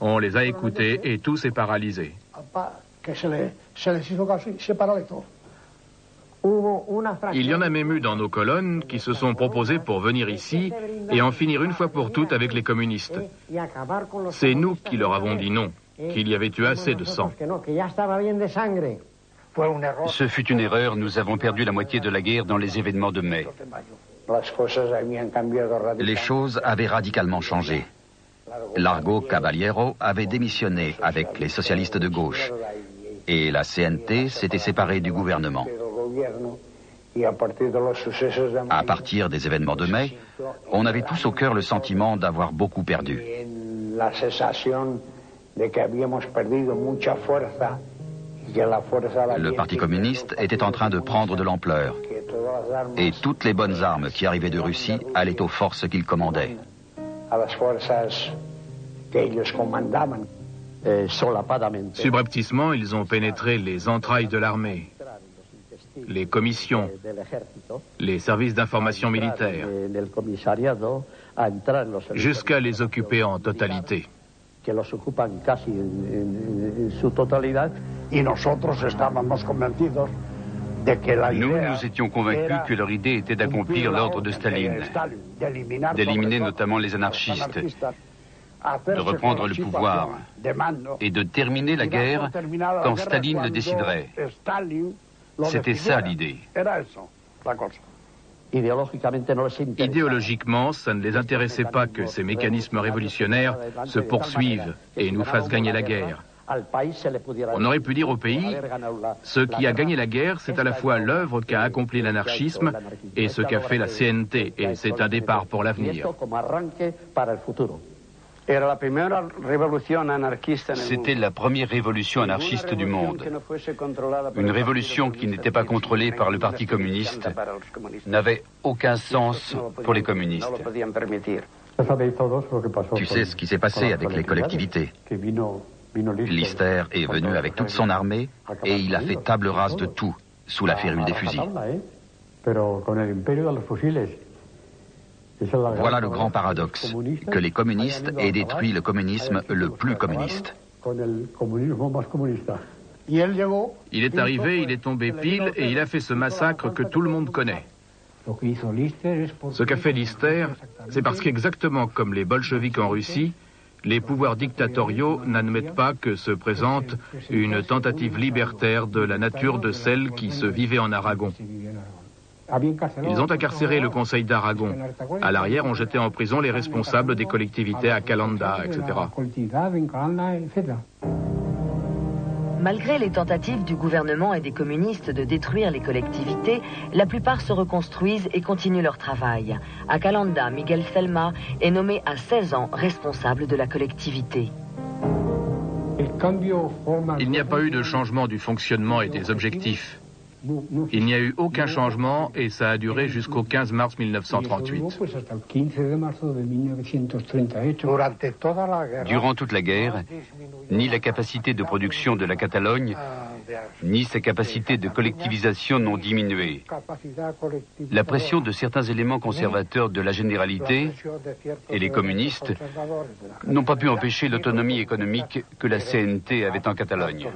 On les a écoutés et tout s'est paralysé. Il y en a même eu dans nos colonnes qui se sont proposés pour venir ici et en finir une fois pour toutes avec les communistes. C'est nous qui leur avons dit non, qu'il y avait eu assez de sang. Ce fut une erreur, nous avons perdu la moitié de la guerre dans les événements de mai. Les choses avaient radicalement changé. Largo Caballero avait démissionné avec les socialistes de gauche et la CNT s'était séparée du gouvernement. À partir des événements de mai, on avait tous au cœur le sentiment d'avoir beaucoup perdu. Le Parti communiste était en train de prendre de l'ampleur et toutes les bonnes armes qui arrivaient de Russie allaient aux forces qu'il commandait. Subrepticement, ils ont pénétré les entrailles de l'armée, les commissions, les services d'information militaire, jusqu'à les occuper en totalité. Nous étions convaincus que leur idée était d'accomplir l'ordre de Staline, d'éliminer notamment les anarchistes, de reprendre le pouvoir et de terminer la guerre quand Staline le déciderait. C'était ça l'idée. Idéologiquement, ça ne les intéressait pas que ces mécanismes révolutionnaires se poursuivent et nous fassent gagner la guerre. On aurait pu dire au pays, ce qui a gagné la guerre, c'est à la fois l'œuvre qu'a accompli l'anarchisme et ce qu'a fait la CNT, et c'est un départ pour l'avenir. C'était la première révolution anarchiste du monde. Une révolution qui n'était pas contrôlée par le Parti communiste n'avait aucun sens pour les communistes. Tu sais ce qui s'est passé avec les collectivités. Lister est venu avec toute son armée et il a fait table rase de tout sous la férule des fusils. Voilà le grand paradoxe, que les communistes aient détruit le communisme le plus communiste. Il est arrivé, il est tombé pile et il a fait ce massacre que tout le monde connaît. Ce qu'a fait Lister, c'est parce qu'exactement comme les bolcheviks en Russie, les pouvoirs dictatoriaux n'admettent pas que se présente une tentative libertaire de la nature de celle qui se vivait en Aragon. Ils ont incarcéré le Conseil d'Aragon. À l'arrière, on jetait en prison les responsables des collectivités à Calanda, etc. Malgré les tentatives du gouvernement et des communistes de détruire les collectivités, la plupart se reconstruisent et continuent leur travail. À Calanda, Miguel Selma est nommé à 16 ans responsable de la collectivité. Il n'y a pas eu de changement du fonctionnement et des objectifs. Il n'y a eu aucun changement et ça a duré jusqu'au 15 mars 1938. Durant toute la guerre, ni la capacité de production de la Catalogne, ni sa capacité de collectivisation n'ont diminué. La pression de certains éléments conservateurs de la généralité et les communistes n'ont pas pu empêcher l'autonomie économique que la CNT avait en Catalogne.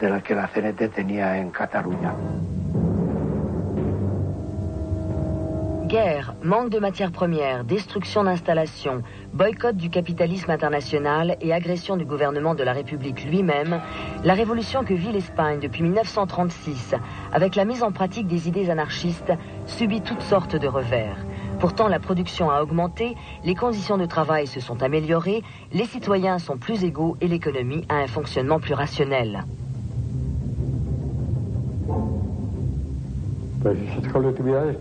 De la que la CNT tenía en Cataluña. Guerre, manque de matières premières, destruction d'installations, boycott du capitalisme international et agression du gouvernement de la République lui-même, la révolution que vit l'Espagne depuis 1936, avec la mise en pratique des idées anarchistes, subit toutes sortes de revers. Pourtant, la production a augmenté, les conditions de travail se sont améliorées, les citoyens sont plus égaux et l'économie a un fonctionnement plus rationnel.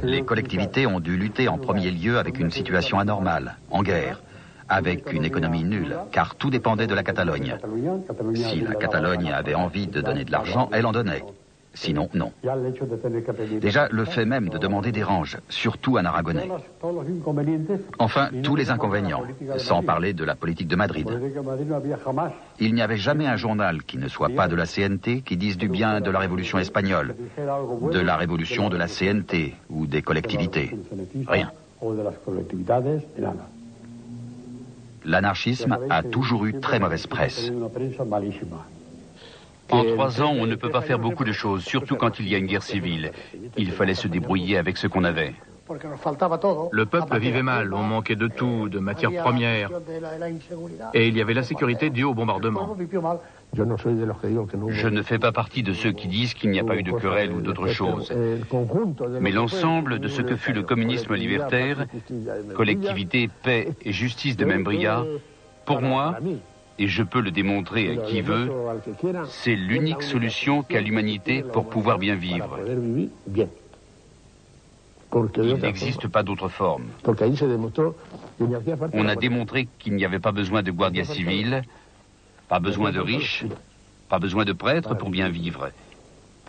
Les collectivités ont dû lutter en premier lieu avec une situation anormale, en guerre, avec une économie nulle, car tout dépendait de la Catalogne. Si la Catalogne avait envie de donner de l'argent, elle en donnait. Sinon, non. Déjà, le fait même de demander dérange, surtout un Aragonais. Enfin, tous les inconvénients, sans parler de la politique de Madrid. Il n'y avait jamais un journal qui ne soit pas de la CNT qui dise du bien de la révolution espagnole, de la révolution de la CNT ou des collectivités. Rien. L'anarchisme a toujours eu très mauvaise presse. En 3 ans, on ne peut pas faire beaucoup de choses, surtout quand il y a une guerre civile. Il fallait se débrouiller avec ce qu'on avait. Le peuple vivait mal, on manquait de tout, de matières premières. Et il y avait l'insécurité due au bombardement. Je ne fais pas partie de ceux qui disent qu'il n'y a pas eu de querelle ou d'autre chose. Mais l'ensemble de ce que fut le communisme libertaire, collectivité, paix et justice de Membrillat, pour moi, et je peux le démontrer à qui veut, c'est l'unique solution qu'a l'humanité pour pouvoir bien vivre. Il n'existe pas d'autre forme. On a démontré qu'il n'y avait pas besoin de guardia civile, pas besoin de riches, pas besoin de prêtres pour bien vivre.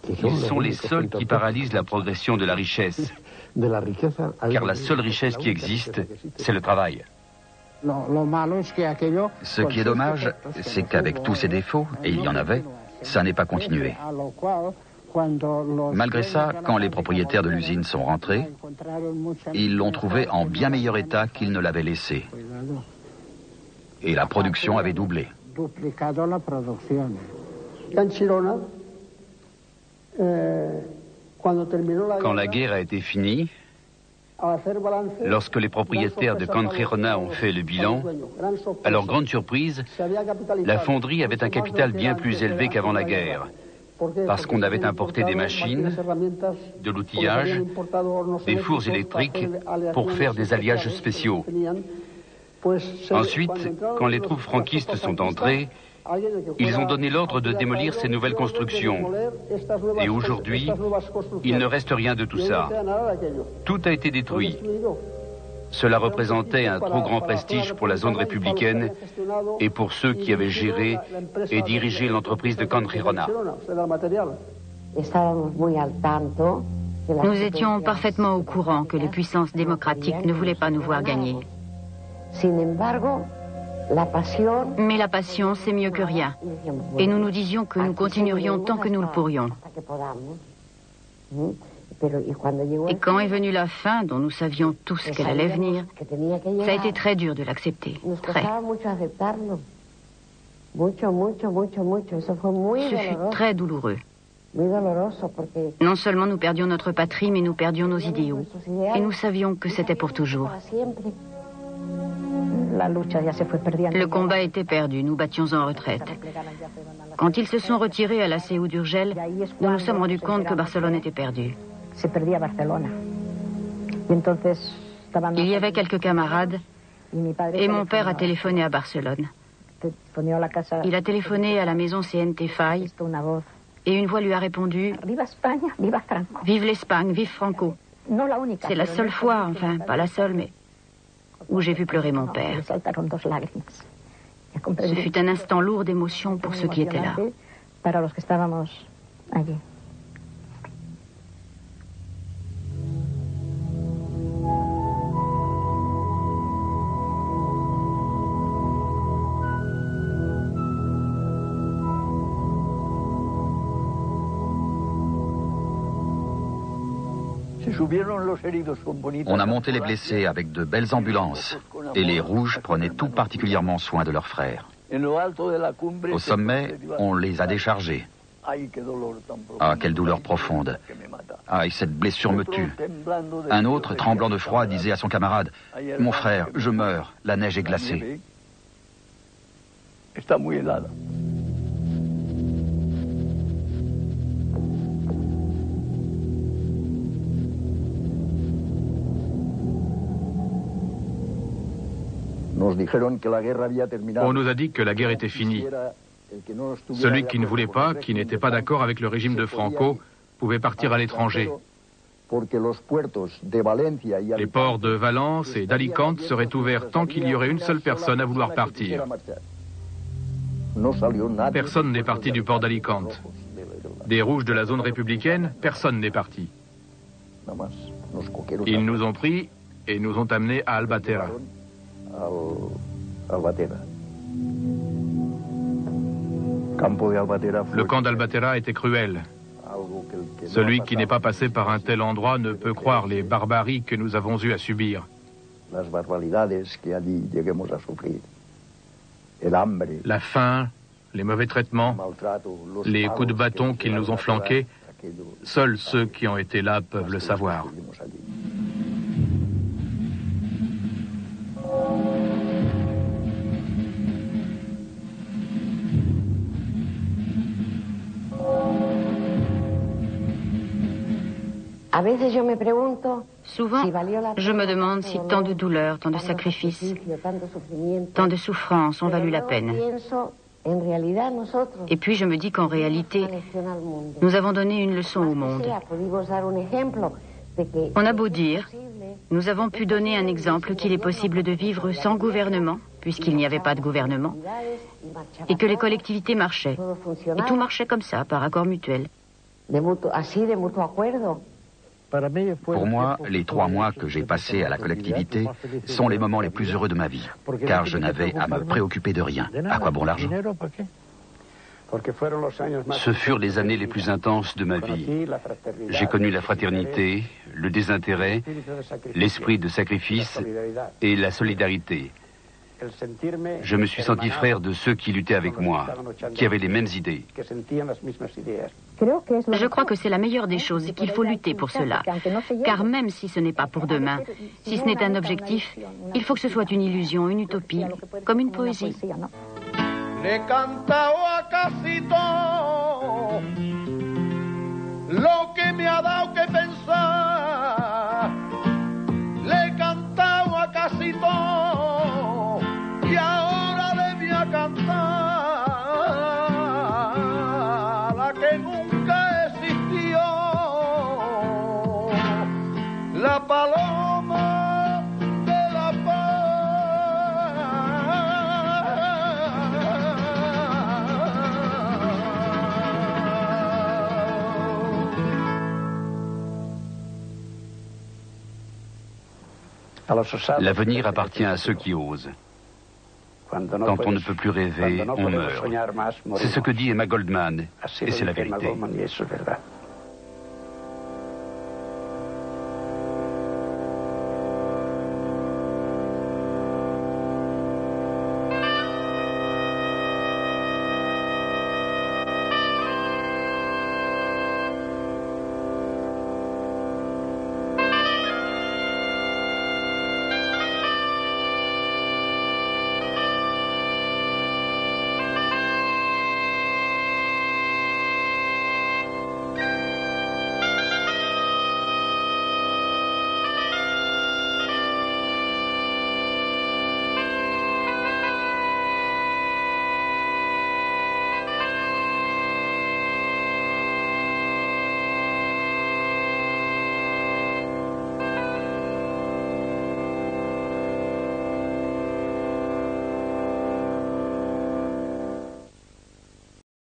Ils sont les seuls qui paralysent la progression de la richesse. Car la seule richesse qui existe, c'est le travail. Ce qui est dommage, c'est qu'avec tous ces défauts, et il y en avait, ça n'est pas continué. Malgré ça, quand les propriétaires de l'usine sont rentrés, ils l'ont trouvé en bien meilleur état qu'ils ne l'avaient laissé. Et la production avait doublé. Quand la guerre a été finie, lorsque les propriétaires de Can Girona ont fait le bilan, à leur grande surprise, la fonderie avait un capital bien plus élevé qu'avant la guerre, parce qu'on avait importé des machines, de l'outillage, des fours électriques pour faire des alliages spéciaux. Ensuite, quand les troupes franquistes sont entrées, ils ont donné l'ordre de démolir ces nouvelles constructions. Et aujourd'hui, il ne reste rien de tout ça. Tout a été détruit. Cela représentait un trop grand prestige pour la zone républicaine et pour ceux qui avaient géré et dirigé l'entreprise de Can Girona. Nous étions parfaitement au courant que les puissances démocratiques ne voulaient pas nous voir gagner. Mais la passion, c'est mieux que rien. Et nous nous disions que nous continuerions tant que nous le pourrions. Et quand est venue la fin, dont nous savions tous qu'elle allait venir, ça a été très dur de l'accepter. Très. Ce fut très douloureux. Non seulement nous perdions notre patrie, mais nous perdions nos idéaux. Et nous savions que c'était pour toujours. Le combat était perdu, nous battions en retraite. Quand ils se sont retirés à la CEU d'Urgell, nous nous sommes rendus compte que Barcelone était perdue. Il y avait quelques camarades et mon père a téléphoné à Barcelone. Il a téléphoné à la maison CNT Faille et une voix lui a répondu « Vive l'Espagne, vive Franco ». C'est la seule fois, enfin pas la seule, mais où j'ai vu pleurer mon père. Ce fut un instant lourd d'émotion pour ceux qui étaient là. On a monté les blessés avec de belles ambulances et les Rouges prenaient tout particulièrement soin de leurs frères. Au sommet, on les a déchargés. Ah, quelle douleur profonde. Ah, et cette blessure me tue. Un autre, tremblant de froid, disait à son camarade, « Mon frère, je meurs, la neige est glacée. » On nous a dit que la guerre était finie. Celui qui ne voulait pas, qui n'était pas d'accord avec le régime de Franco, pouvait partir à l'étranger. Les ports de Valence et d'Alicante seraient ouverts tant qu'il y aurait une seule personne à vouloir partir. Personne n'est parti du port d'Alicante. Des Rouges de la zone républicaine, personne n'est parti. Ils nous ont pris et nous ont amenés à Albatera. Le camp d'Albatera était cruel. Celui qui n'est pas passé par un tel endroit ne peut croire les barbaries que nous avons eu à subir. La faim, les mauvais traitements, les coups de bâton qu'ils nous ont flanqués, seuls ceux qui ont été là peuvent le savoir. Souvent, je me demande si tant de douleurs, tant de sacrifices, tant de souffrances ont valu la peine. Et puis je me dis qu'en réalité, nous avons donné une leçon au monde. On a beau dire, nous avons pu donner un exemple qu'il est possible de vivre sans gouvernement, puisqu'il n'y avait pas de gouvernement, et que les collectivités marchaient. Et tout marchait comme ça, par accord mutuel. Pour moi, les 3 mois que j'ai passés à la collectivité sont les moments les plus heureux de ma vie, car je n'avais à me préoccuper de rien. À quoi bon l'argent? Ce furent les années les plus intenses de ma vie. J'ai connu la fraternité, le désintérêt, l'esprit de sacrifice et la solidarité. Je me suis senti frère de ceux qui luttaient avec moi, qui avaient les mêmes idées. Je crois que c'est la meilleure des choses et qu'il faut lutter pour cela. Car même si ce n'est pas pour demain, si ce n'est un objectif, il faut que ce soit une illusion, une utopie, comme une poésie. Le cantao a casi todo lo que me ha dado que pensar. Le cantao a casi todo y ahora le voy a cantar la que nunca existió, la paloma de la L'avenir appartient à ceux qui osent. Quand on ne peut plus rêver, on meurt. C'est ce que dit Emma Goldman, et c'est la vérité.